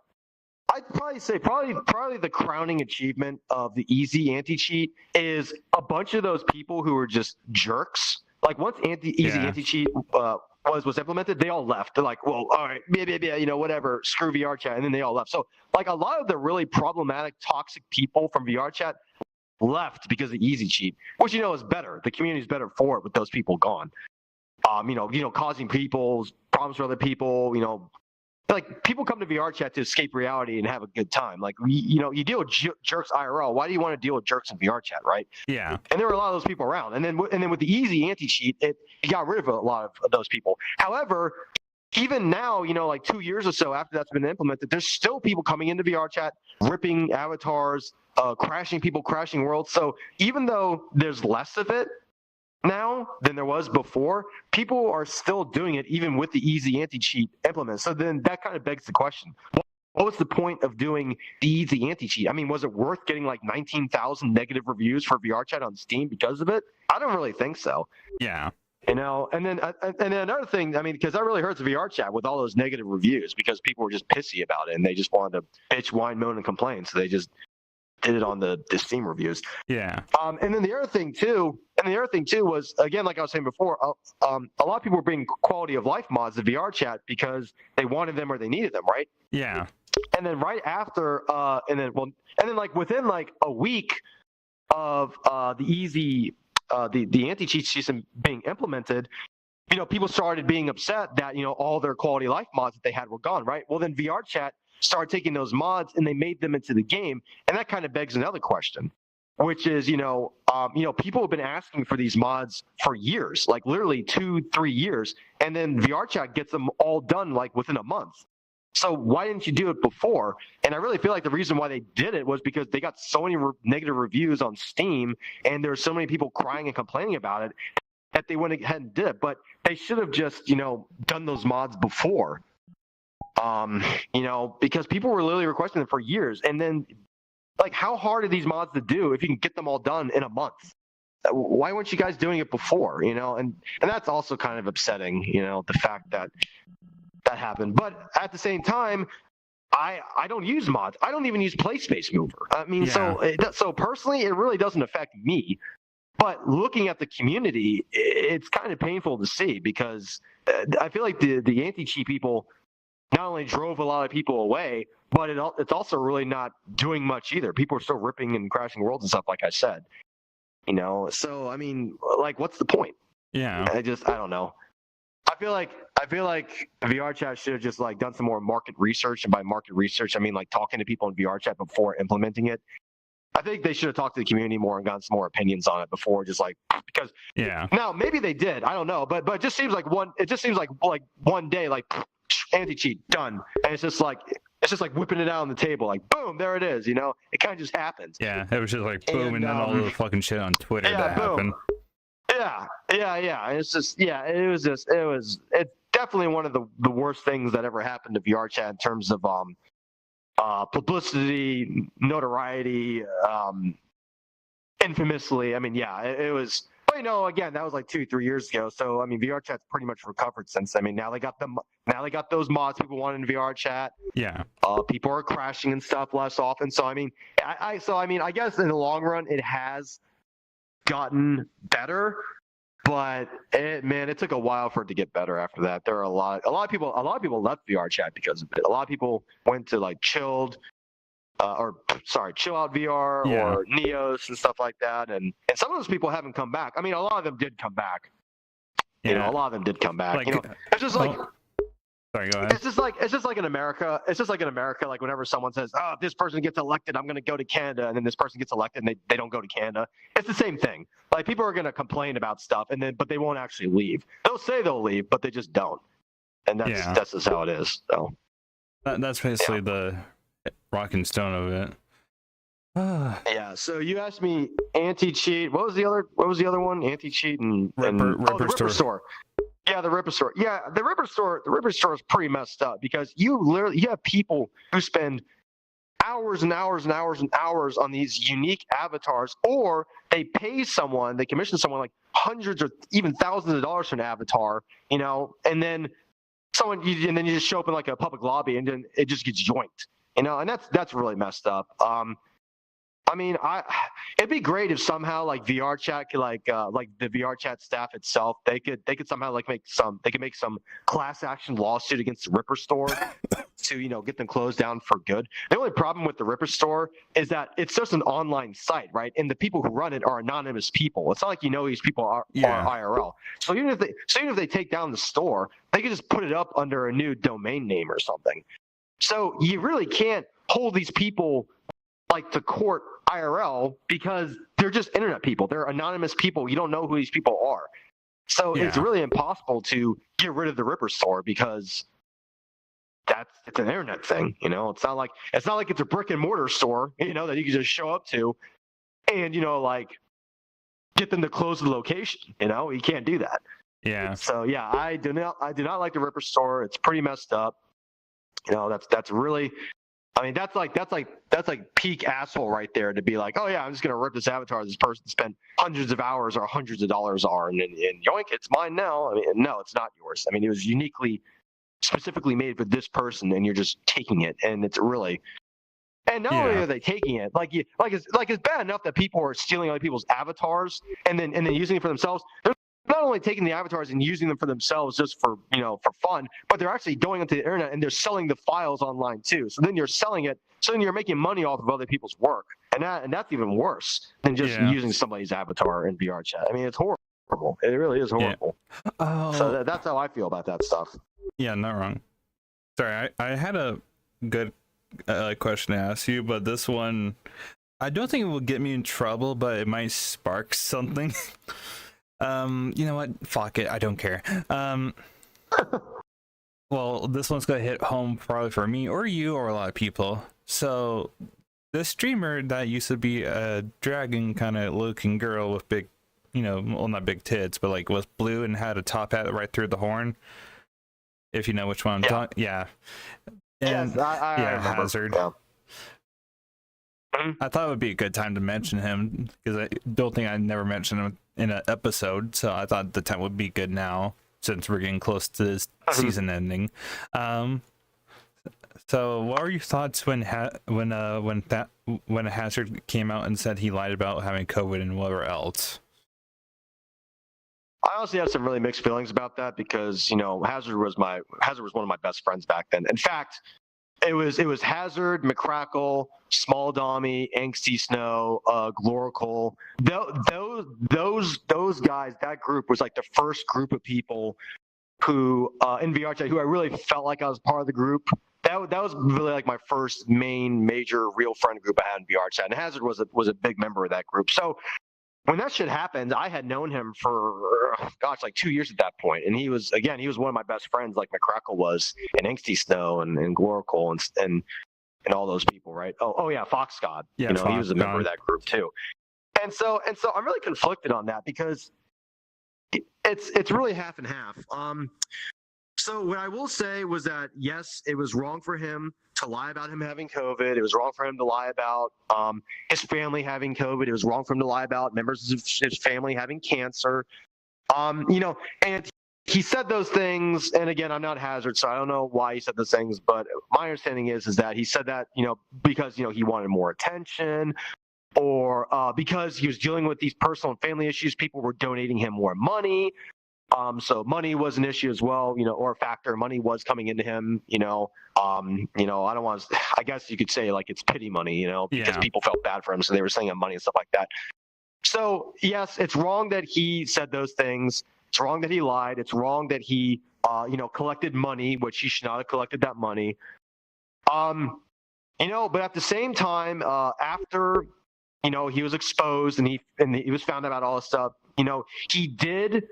I'd probably say probably the crowning achievement of the easy anti-cheat is a bunch of those people who were just jerks. Like once easy anti-cheat was implemented, they all left. They're like, well, all right, yeah, whatever, screw VRChat, and then they all left. So like a lot of the really problematic, toxic people from VRChat left because of easy cheat, which is better. The community is better for it with those people gone. Causing people's problems for other people. Like people come to VRChat to escape reality and have a good time. Like you deal with jerks IRL. Why do you want to deal with jerks in VRChat, right? Yeah. And there were a lot of those people around. And then with the easy anti-cheat, it got rid of a lot of those people. However, even now, like 2 years or so after that's been implemented, there's still people coming into VRChat, ripping avatars, crashing people, crashing worlds. So even though there's less of it now than there was before, people are still doing it even with the easy anti-cheat implement. So then that kind of begs the question, what was the point of doing the easy anti-cheat? I mean, was it worth getting like 19,000 negative reviews for VRChat on Steam because of it? I don't really think so. Yeah. And then another thing, I mean, because that really hurts VRChat with all those negative reviews because people were just pissy about it and they just wanted to bitch, whine, moan, and complain. So they just did it on the Steam reviews. Yeah. And then the other thing too was, again, like I was saying before, a lot of people were bringing quality of life mods to VRChat because they wanted them or they needed them, right? Yeah. And then right after, and then like within like a week of the easy, the anti-cheat system being implemented, people started being upset that all their quality of life mods that they had were gone, right? Well, then VRChat started taking those mods and they made them into the game, and that kind of begs another question, which is people have been asking for these mods for years, like literally 2-3 years, and then VRChat gets them all done like within a month. So why didn't you do it before? And I really feel like the reason why they did it was because they got so many negative reviews on Steam, and there's so many people crying and complaining about it that they went ahead and did it. But they should have just done those mods before. Because people were literally requesting them for years. And then, like, how hard are these mods to do if you can get them all done in a month? Why weren't you guys doing it before? And that's also kind of upsetting, the fact that happened. But at the same time, I don't use mods. I don't even use PlaySpace Mover. I mean, so personally, it really doesn't affect me. But looking at the community, it's kind of painful to see because I feel like the anti-cheat people not only drove a lot of people away, but it's also really not doing much either. People are still ripping and crashing worlds and stuff, like I said. So I mean, like, what's the point? Yeah. I don't know. I feel like VRChat should have just like done some more market research, and by market research, I mean like talking to people in VRChat before implementing it. I think they should have talked to the community more and gotten some more opinions on it before just like, because now maybe they did, I don't know, but it just seems like one day like anti-cheat done, and it's just like whipping it out on the table, like boom, there it is. It kind of just happens. Yeah, it was just like boom, and then all the fucking shit on Twitter that happened. Yeah. It's definitely one of the worst things that ever happened to VRChat in terms of publicity, notoriety, infamously. I mean, it was. But again, that was like 2-3 years ago. So I mean, VRChat's pretty much recovered since. I mean, now they got those mods people wanted in VRChat. Yeah. People are crashing and stuff less often. So I mean, I guess in the long run, it has gotten better, but it took a while for it to get better after that. There are a lot of people left VRChat because of it. A lot of people went to like Chill Out VR or Neos and stuff like that, and some of those people haven't come back. I mean, a lot of them did come back. A lot of them did come back. Like, it's just like. Sorry, go ahead. It's just like in America. It's just like in America. Like whenever someone says, "Oh, if this person gets elected, I'm going to go to Canada," and then this person gets elected and they don't go to Canada. It's the same thing. Like people are going to complain about stuff, but they won't actually leave. They'll say they'll leave, but they just don't. And that's just how it is. So that's basically the rock and stone of it. Yeah. So you asked me anti-cheat. What was the other one? Anti-cheat and Ripper the Ripper store. Yeah, the Ripper store. Yeah, the Ripper store. The Ripper store is pretty messed up because you have people who spend hours and hours and hours and hours on these unique avatars, or they commission someone like hundreds or even thousands of dollars for an avatar, and then and then you just show up in like a public lobby and then it just gets joinked, and that's really messed up. I mean, it'd be great if somehow like VRchat could like the VRchat staff itself, they could somehow like make some class action lawsuit against the Ripper store to get them closed down for good. The only problem with the Ripper store is that it's just an online site, right? And the people who run it are anonymous people. It's not like these people are IRL. So even if they take down the store, they could just put it up under a new domain name or something. So you really can't hold these people like to court IRL because they're just internet people. They're anonymous people. You don't know who these people are. So it's really impossible to get rid of the Ripper store because it's an internet thing. It's not like it's a brick and mortar store, that you can just show up to and, like get them to close the location. You can't do that. Yeah. So yeah, I do not like the Ripper store. It's pretty messed up. That's really, I mean, that's like peak asshole right there to be like, oh yeah, I'm just gonna rip this avatar this person spent hundreds of hours or hundreds of dollars on, and yoink, it's mine now. I mean, no, it's not yours. I mean, it was specifically made for this person, and you're just taking it, and it's really. And not only are they taking it, it's bad enough that people are stealing other people's avatars and then using it for themselves. They're not only taking the avatars and using them for themselves just for for fun, but they're actually going onto the internet and they're selling the files online too. So then you're selling it. So then you're making money off of other people's work, and that's even worse than just using somebody's avatar in VRchat. I mean, it's horrible. It really is horrible. Yeah. Oh. So that's how I feel about that stuff. Yeah, not wrong. Sorry, I had a good question to ask you, but this one, I don't think it will get me in trouble, but it might spark something. You know what? Fuck it. I don't care. Well, this one's gonna hit home probably for me or you or a lot of people. So, the streamer that used to be a dragon kind of looking girl with big, well, not big tits, but like was blue and had a top hat right through the horn. If you know which one I'm talking, yeah. And, yes, I remember. Hazard. Yeah. I thought it would be a good time to mention him because I don't think I never mentioned him in an episode, so I thought the time would be good now since we're getting close to this season ending. So what were your thoughts when Hazard came out and said he lied about having COVID and whatever else? I honestly have some really mixed feelings about that because Hazard was one of my best friends back then. In fact, it was Hazard, McCrackle, Small Dommy, Angsty Snow, 𝙉𝙋𝙕. Those guys, that group was like the first group of people who in VRchat who I really felt like I was part of the group. That was really like my first major real friend group I had in VRchat, and Hazard was a big member of that group. So when that shit happened, I had known him for like 2 years at that point, and he was one of my best friends, like McCrackle was, and Angsty Snow and 𝙉𝙋𝙕 and all those people, right? Oh yeah, foxvtuber. Yeah, he was a member of that group too. And so I'm really conflicted on that because it's really half and half. So what I will say was that yes, it was wrong for him to lie about him having COVID. It was wrong for him to lie about his family having COVID. It was wrong for him to lie about members of his family having cancer. And he said those things. And again, I'm not Hazard, so I don't know why he said those things. But my understanding is that he said that because he wanted more attention, or because he was dealing with these personal and family issues. People were donating him more money. So money was an issue as well, or a factor. Money was coming into him, I don't want to, I guess you could say like it's pity money, because people felt bad for him. So they were sending him money and stuff like that. So yes, it's wrong that he said those things. It's wrong that he lied. It's wrong that he, collected money, which he should not have collected that money. But at the same time, after, he was exposed and he was found out about all this stuff, he did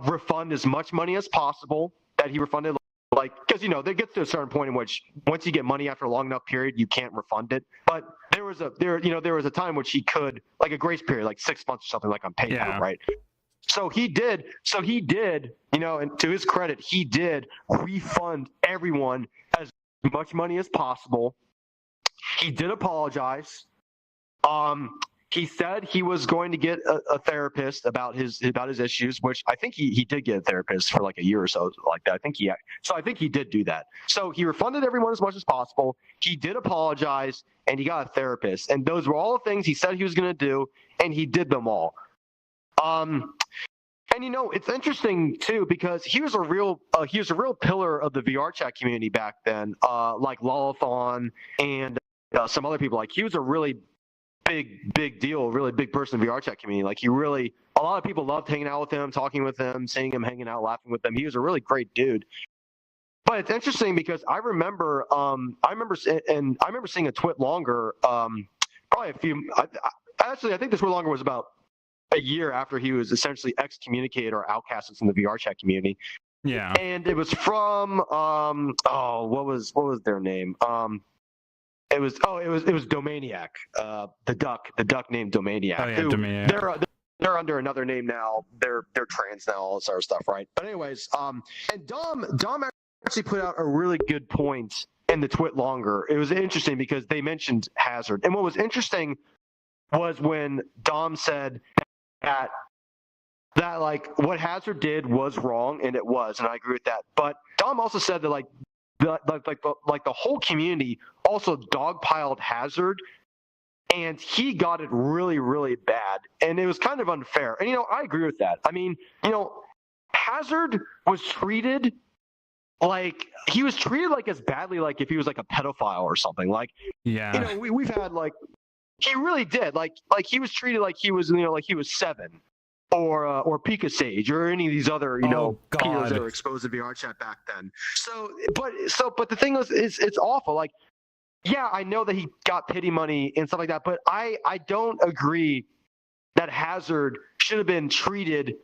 refund as much money as possible that he refunded, because there gets to a certain point in which once you get money after a long enough period, you can't refund it. But there was a time which he could, like a grace period, like 6 months or something, like on PayPal, right? So he did, you know, and to his credit, he did refund everyone as much money as possible. He did apologize. He said he was going to get a therapist about his issues, which I think he did get a therapist for like a year or so like that. I think he did do that. So he refunded everyone as much as possible. He did apologize, and he got a therapist. And those were all the things he said he was going to do, and he did them all. And you know, it's interesting too because he was a real pillar of the VRChat community back then. Like Lolathon and some other people. Like he was a really big deal, really big person in the VRChat community. Like a lot of people loved hanging out with him, talking with him, seeing him, hanging out, laughing with them. He was a really great dude. But it's interesting because I remember seeing a twit longer, probably I think this twit longer was about a year after he was essentially excommunicated or outcasted from the VRChat community. Yeah. And it was from what was their name? It was 𝙉𝙄𝙋𝙕, the duck named 𝙉𝙄𝙋𝙕. Oh yeah, 𝙉𝙄𝙋. They're under another name now. They're trans now, all this other stuff, right? But anyways, and Dom actually put out a really good point in the twit longer. It was interesting because they mentioned Hazard, and what was interesting was when Dom said that like what Hazard did was wrong, and it was, and I agree with that. But Dom also said that like the whole community also dogpiled Hazard, and he got it really, really bad, and it was kind of unfair. And you know, I agree with that. I mean, you know, Hazard was treated like as badly like if he was like a pedophile or something. Like, yeah, you know, we've had like he really did like he was treated like he was, you know, like he was 7. Or Pika Sage or any of these other, you know, pedos that were exposed to VRChat back then. But the thing is, it's awful. Like, yeah, I know that he got pity money and stuff like that, but I don't agree that Hazard should have been treated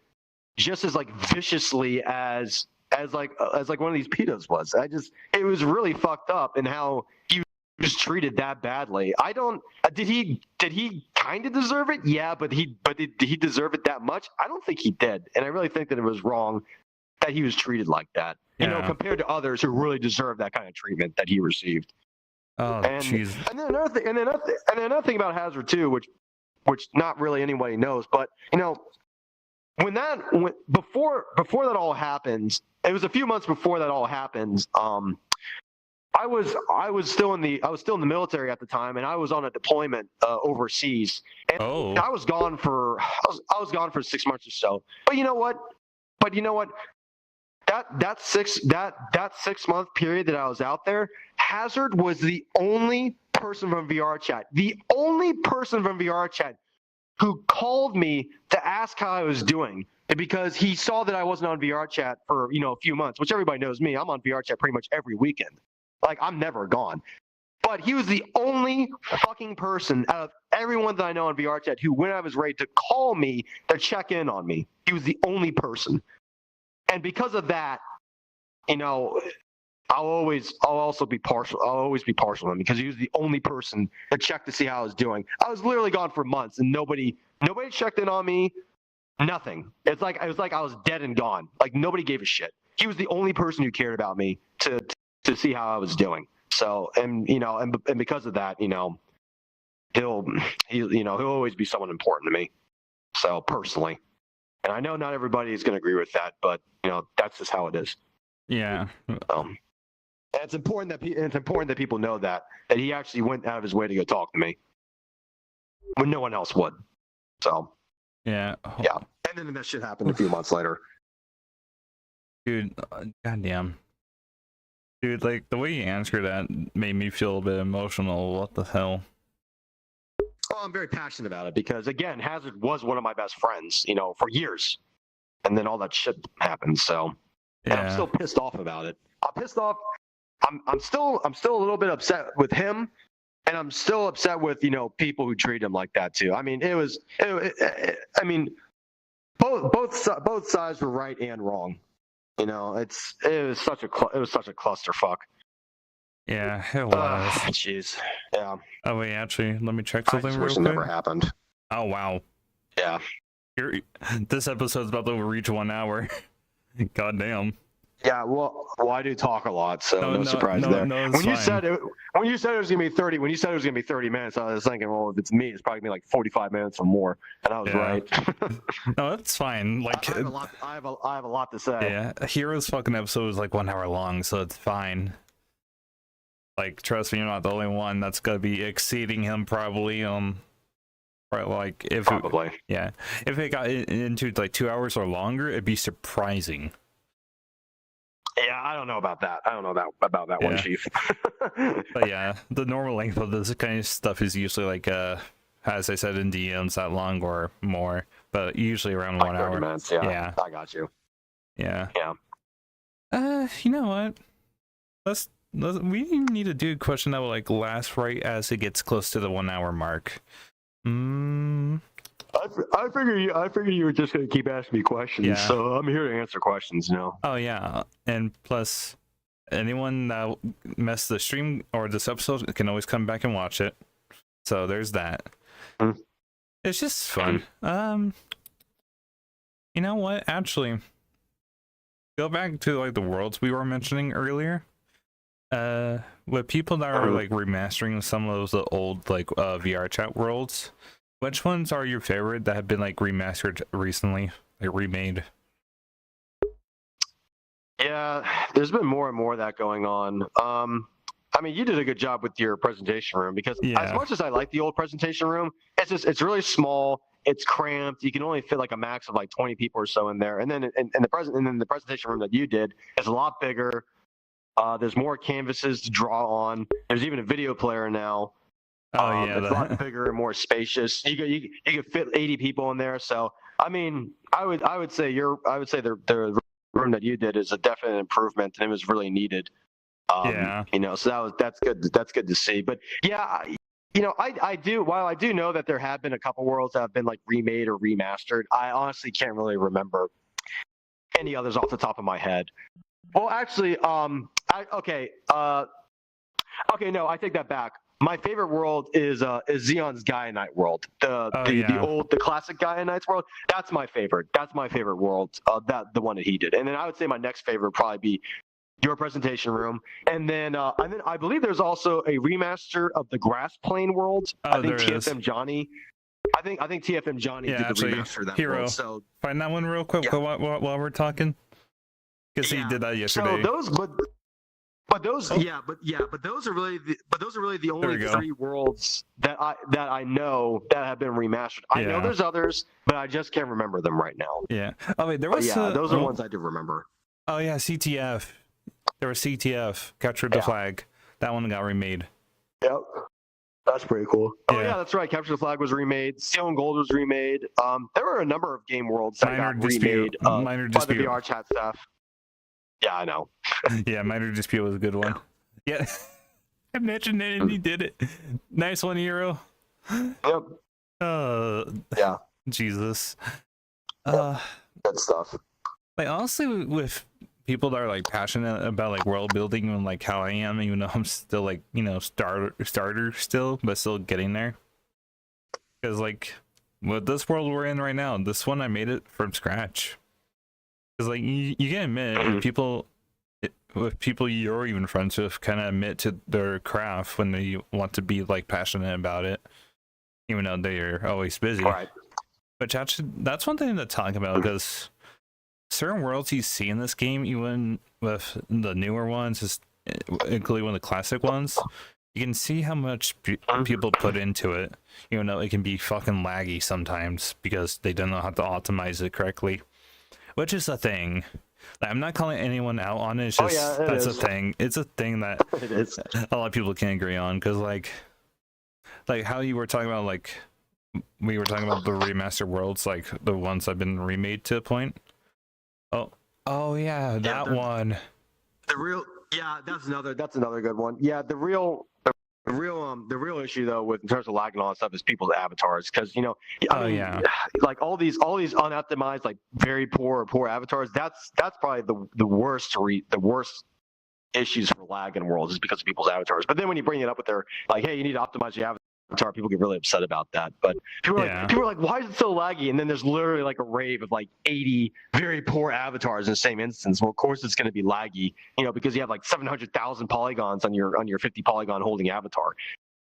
just as like viciously as like one of these pedos was. It was really fucked up in how he was treated that badly. I don't. Did he kind of deserve it? Yeah, but did he deserve it that much? I don't think he did, and I really think that it was wrong that he was treated like that. You know, compared to others who really deserve that kind of treatment that he received. Oh, jeez. And then another thing about Hazard too, which not really anybody knows, but you know, before that all happens, it was a few months before that all happens. I was still in the military at the time, and I was on a deployment overseas. And I was gone for 6 months or so. But you know what? That 6 month period that I was out there, Hazard was the only person from VRChat, who called me to ask how I was doing, because he saw that I wasn't on VRChat for, you know, a few months, which everybody knows me. I'm on VRChat pretty much every weekend. Like, I'm never gone. But he was the only fucking person out of everyone that I know on VRChat who went out of his way to call me to check in on me. He was the only person. And because of that, you know, I'll always be partial to him because he was the only person that checked to see how I was doing. I was literally gone for months, and nobody checked in on me. Nothing. It was like I was dead and gone. Like, nobody gave a shit. He was the only person who cared about me to see how I was doing. So, and you know, and because of that, you know, he'll always be someone important to me. So personally, and I know not everybody is going to agree with that, but you know, that's just how it is. Yeah. And it's important that people know that he actually went out of his way to go talk to me when no one else would. So yeah. And then that shit happened a few months later. Dude, goddamn. Dude, like, the way you answered that made me feel a bit emotional. What the hell? Well, I'm very passionate about it because, again, Hazard was one of my best friends, you know, for years. And then all that shit happened, so. And I'm still pissed off about it. I'm pissed off. I'm still a little bit upset with him, and I'm still upset with, you know, people who treat him like that too. I mean, both sides were right and wrong. You know, it was such a clusterfuck. Yeah, it was. Jeez. Yeah. Oh wait, actually, let me check something real quick. Never happened. Oh wow. Yeah. This episode's about to reach 1 hour. God damn. Yeah, well, I do talk a lot, so no surprise no, there. No, it's When you fine. said it was gonna be 30, when you said it was gonna be 30 minutes, I was thinking, well, if it's me, it's probably gonna be like 45 minutes or more, and I was Yeah. right. No, it's fine. Like, I have a lot to say. yeah, Hero's fucking episode was like 1 hour long, so it's fine. Like, trust me, you're not the only one that's gonna be exceeding him probably. Right, like if Probably. if it got into like 2 hours or longer, it'd be surprising. Yeah, I don't know about that. I don't know about that one, Yeah. Chief. But yeah, the normal length of this kind of stuff is usually like as I said in DMs, that long or more, but usually around Like 1 30 hour. minutes, yeah. Yeah. I got you. Yeah. Yeah. You know what? We need to do a question that will like last right as it gets close to the 1 hour mark. I figured you were just gonna keep asking me questions, Yeah. so I'm here to answer questions now. Oh yeah, and plus, anyone that messed the stream or this episode can always come back and watch it. So there's that. Mm. It's just fun. You know what? Actually, go back to like the worlds we were mentioning earlier. With people that are like remastering some of those old like VRchat worlds, which ones are your favorite that have been like remastered recently, like remade? Yeah, there's been more and more of that going on. I mean, you did a good job with your presentation room because as much as I like the old presentation room, it's really small. It's cramped. You can only fit like a max of like 20 people or so in there. And then the presentation room that you did is a lot bigger. There's more canvases to draw on. There's even a video player now. Oh yeah, it's a lot bigger and more spacious. You could fit 80 people in there. So I mean, I would say the room that you did is a definite improvement, and it was really needed. You know, so that's good. That's good to see. But yeah, you know, while I do know that there have been a couple worlds that have been like remade or remastered, I honestly can't really remember any others off the top of my head. Well, actually, okay, no, I take that back. My favorite world is Xeon's Gaia Knight world. The classic Gaia Knights world. That's my favorite. That's my favorite world. The one that he did. And then I would say my next favorite would probably be your presentation room. And then I believe there's also a remaster of the Grass Plane world. I think TFM Johnny. I think TFM Johnny did the remaster of that Hero. world. So find that one real quick while we're talking. Because he did that yesterday. So but those are really the only three worlds that I know that have been remastered. I know there's others, but I just can't remember them right now. Yeah. Oh wait, there was those are the ones I do remember. Oh yeah, CTF. There was CTF, Capture the Flag. That one got remade. Yep. That's pretty cool. Oh yeah, that's right. Capture the Flag was remade. Steel and Gold was remade. There were a number of game worlds that got remade by the vrchat staff. Yeah, I know. Yeah, Minor Dispute was a good one. Yeah. I mentioned it and he did it. Nice one, Hero. Yep. Yeah. Jesus. Good stuff. Like honestly, with people that are like passionate about like world building and like how I am, even though I'm still like, you know, starter still, but still getting there. Because like with this world we're in right now, this one I made it from scratch. Because like you can admit people you're even friends with kind of admit to their craft when they want to be like passionate about it, even though they're always busy. Right. But actually, that's one thing to talk about because certain worlds you see in this game, even with the newer ones, including one of the classic ones, you can see how much people put into it. Even though it can be fucking laggy sometimes because they don't know how to optimize it correctly. Which is a thing. Like, I'm not calling anyone out on it. It's just that's a thing. It's a thing that it is. A lot of people can't agree on because like how you were talking about like we were talking about the remaster worlds, like the ones that have been remade to a point. Oh yeah, that one. That's another good one. Yeah, the real issue though in terms of lag and all that stuff is people's avatars because you know like all these unoptimized like very poor avatars that's probably the worst issues for lag in worlds is because of people's avatars. But then when you bring it up with their like, hey, you need to optimize your avatar avatar, people get really upset about that. But people are like, why is it so laggy? And then there's literally like a rave of like 80 very poor avatars in the same instance. Well, of course it's going to be laggy, because you have like 700,000 polygons on your 50 polygon holding avatar.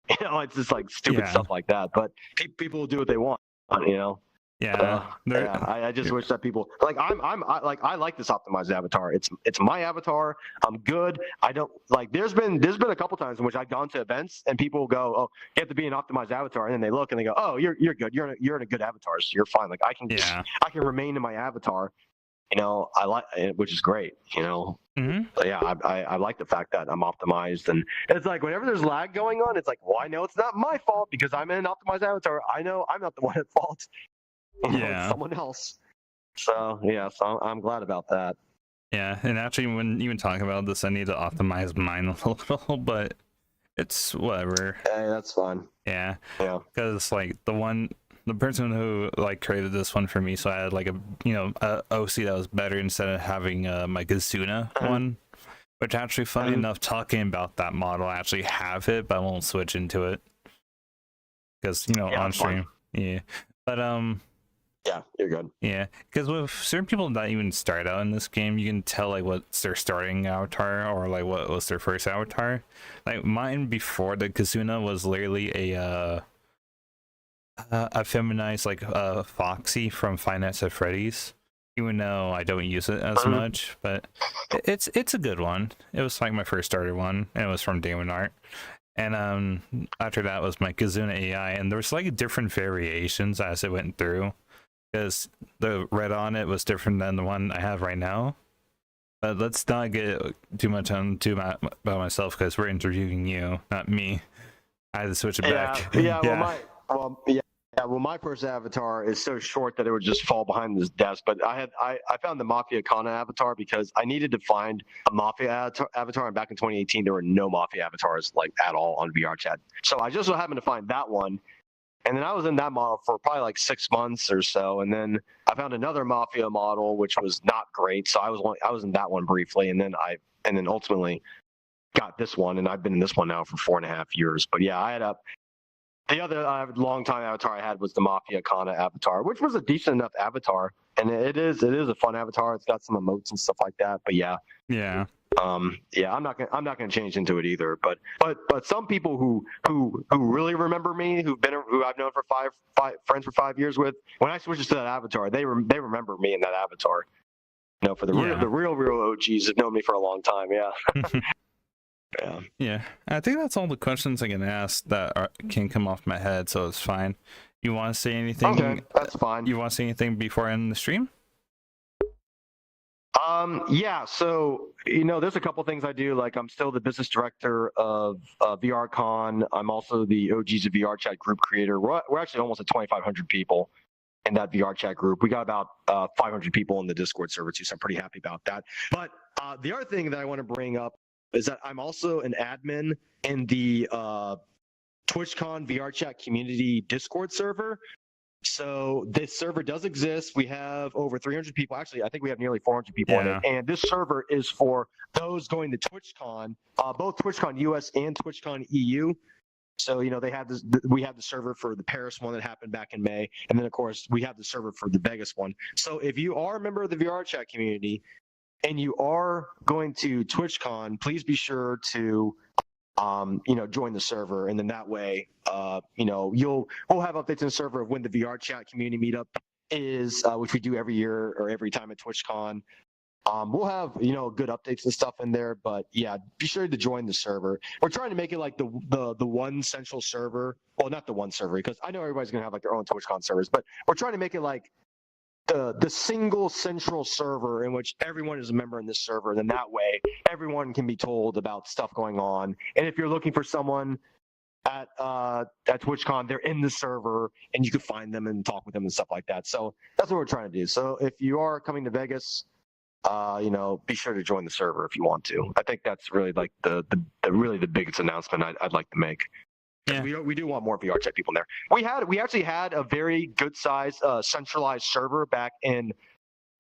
It's just like stupid stuff like that. But people will do what they want, Yeah, I just wish that people I like this optimized avatar. It's my avatar. I'm good. I don't like. There's been a couple times in which I've gone to events and people go, "Oh, you have to be an optimized avatar," and then they look and they go, "Oh, you're good. You're in a good avatar, so you're fine." Like I can remain in my avatar. I like it, which is great. Mm-hmm. But yeah, I like the fact that I'm optimized, and it's like whenever there's lag going on, it's like, well, I know it's not my fault because I'm in an optimized avatar. I know I'm not the one at fault. It's someone else. So I'm glad about that. Yeah, and actually, when even talking about this, I need to optimize mine a little, but it's whatever. Hey, that's fine. Yeah, because like the person who like created this one for me, so I had like a OC that was better instead of having my 𝙉𝙄𝙋𝙕 one, which actually, funny enough, talking about that model, I actually have it, but I won't switch into it because on stream. Yeah, but yeah, you're good. Yeah, because with certain people that even start out in this game, you can tell like what's their starting avatar or like what was their first avatar. Like mine before the 𝙉𝙄𝙋𝙕 was literally a feminized like Foxy from Five Nights at Freddy's. Even though I don't use it as much, but it's a good one. It was like my first starter one, and it was from Damon Art. And after that was my Kizuna AI, and there was like different variations as it went through. Because the red on it was different than the one I have right now. But let's not get too much about myself because we're interviewing you, not me. I had to switch it back. Well, my first avatar is so short that it would just fall behind this desk. But I found the Mafia Kana avatar because I needed to find a Mafia avatar. And back in 2018, there were no Mafia avatars like at all on VRchat. So I just so happened to find that one. And then I was in that model for probably like 6 months or so, and then I found another Mafia model which was not great. So I was in that one briefly, and then ultimately got this one, and I've been in this one now for 4.5 years. But yeah, I had the other long time avatar I had was the Mafia Kana avatar, which was a decent enough avatar, and it is a fun avatar. It's got some emotes and stuff like that. But yeah. I'm not gonna change into it either. But some people who really remember me, who I've known for friends for 5 years with, when I switch to that avatar, they remember me in that avatar. For the real OGs have known me for a long time. Yeah. Yeah. I think that's all the questions I can ask that can come off my head, so it's fine. You want to say anything? Okay, that's fine. You want to say anything before I end the stream? Yeah, so there's a couple things I do. Like I'm still the business director of VRCon. I'm also the OGs of VRchat group creator. We're actually almost at 2,500 people in that VRchat group. We got about 500 people in the Discord server too, so I'm pretty happy about that. But the other thing that I want to bring up is that I'm also an admin in the TwitchCon VRchat community Discord server. So this server does exist. We have over 300 people. Actually, I think we have nearly 400 people in it. And this server is for those going to TwitchCon, both TwitchCon US and TwitchCon EU. So, they have this. We have the server for the Paris one that happened back in May, and then of course we have the server for the Vegas one. So if you are a member of the VRchat community and you are going to TwitchCon, please be sure to join the server, and then that way, we'll have updates in the server of when the VRchat community meetup is, which we do every year or every time at TwitchCon. We'll have good updates and stuff in there, but yeah, be sure to join the server. We're trying to make it like the one central server. Well, not the one server, because I know everybody's gonna have like their own TwitchCon servers, but we're trying to make it like the single central server in which everyone is a member in this server. And then that way everyone can be told about stuff going on. And if you're looking for someone at TwitchCon, they're in the server and you can find them and talk with them and stuff like that. So that's what we're trying to do. So if you are coming to Vegas, be sure to join the server if you want to. I think that's really like the biggest announcement I'd like to make. Yeah. We do want more VRchat people in there. We actually had a very good size centralized server back in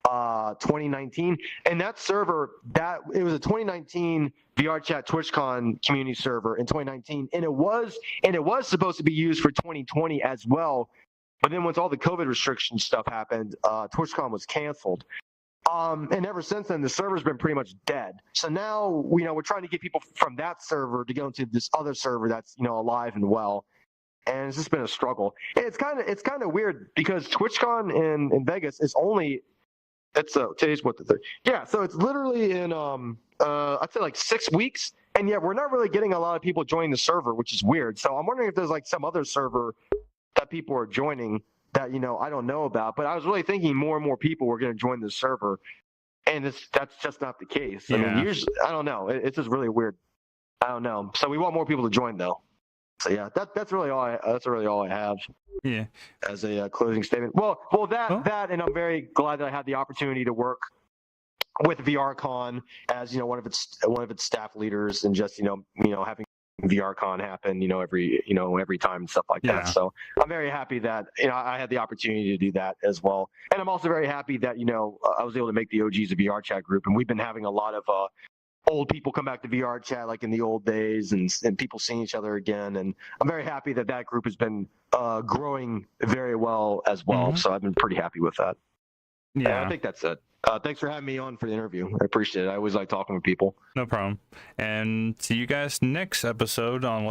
2019, and that server, that it was a 2019 VRChat TwitchCon community server in 2019, and it was supposed to be used for 2020 as well, but then once all the COVID restriction stuff happened, TwitchCon was canceled. And ever since then, the server's been pretty much dead. So now, we're trying to get people from that server to go into this other server that's, alive and well. And it's just been a struggle. And it's kind of weird because TwitchCon in Vegas is only, today's what, the third? Yeah, so it's literally in, I'd say like 6 weeks. And yet we're not really getting a lot of people joining the server, which is weird. So I'm wondering if there's like some other server that people are joining that I don't know about, but I was really thinking more and more people were going to join the server, and that's just not the case. Yeah. I mean, usually, I don't know. It's just really weird. I don't know. So we want more people to join, though. So yeah, that's really all I have. Yeah. As a closing statement. Well, that, and I'm very glad that I had the opportunity to work with VRCon as one of its staff leaders, and just having VRCon happen, every time and stuff like that. So I'm very happy that I had the opportunity to do that as well, and I'm also very happy that I was able to make the OGs of VRChat group, and we've been having a lot of old people come back to VRChat like in the old days, and people seeing each other again, and I'm very happy that group has been growing very well as well. Mm-hmm. So I've been pretty happy with that. Yeah, and I think that's it. Thanks for having me on for the interview. I appreciate it. I always like talking with people. No problem. And see you guys next episode on What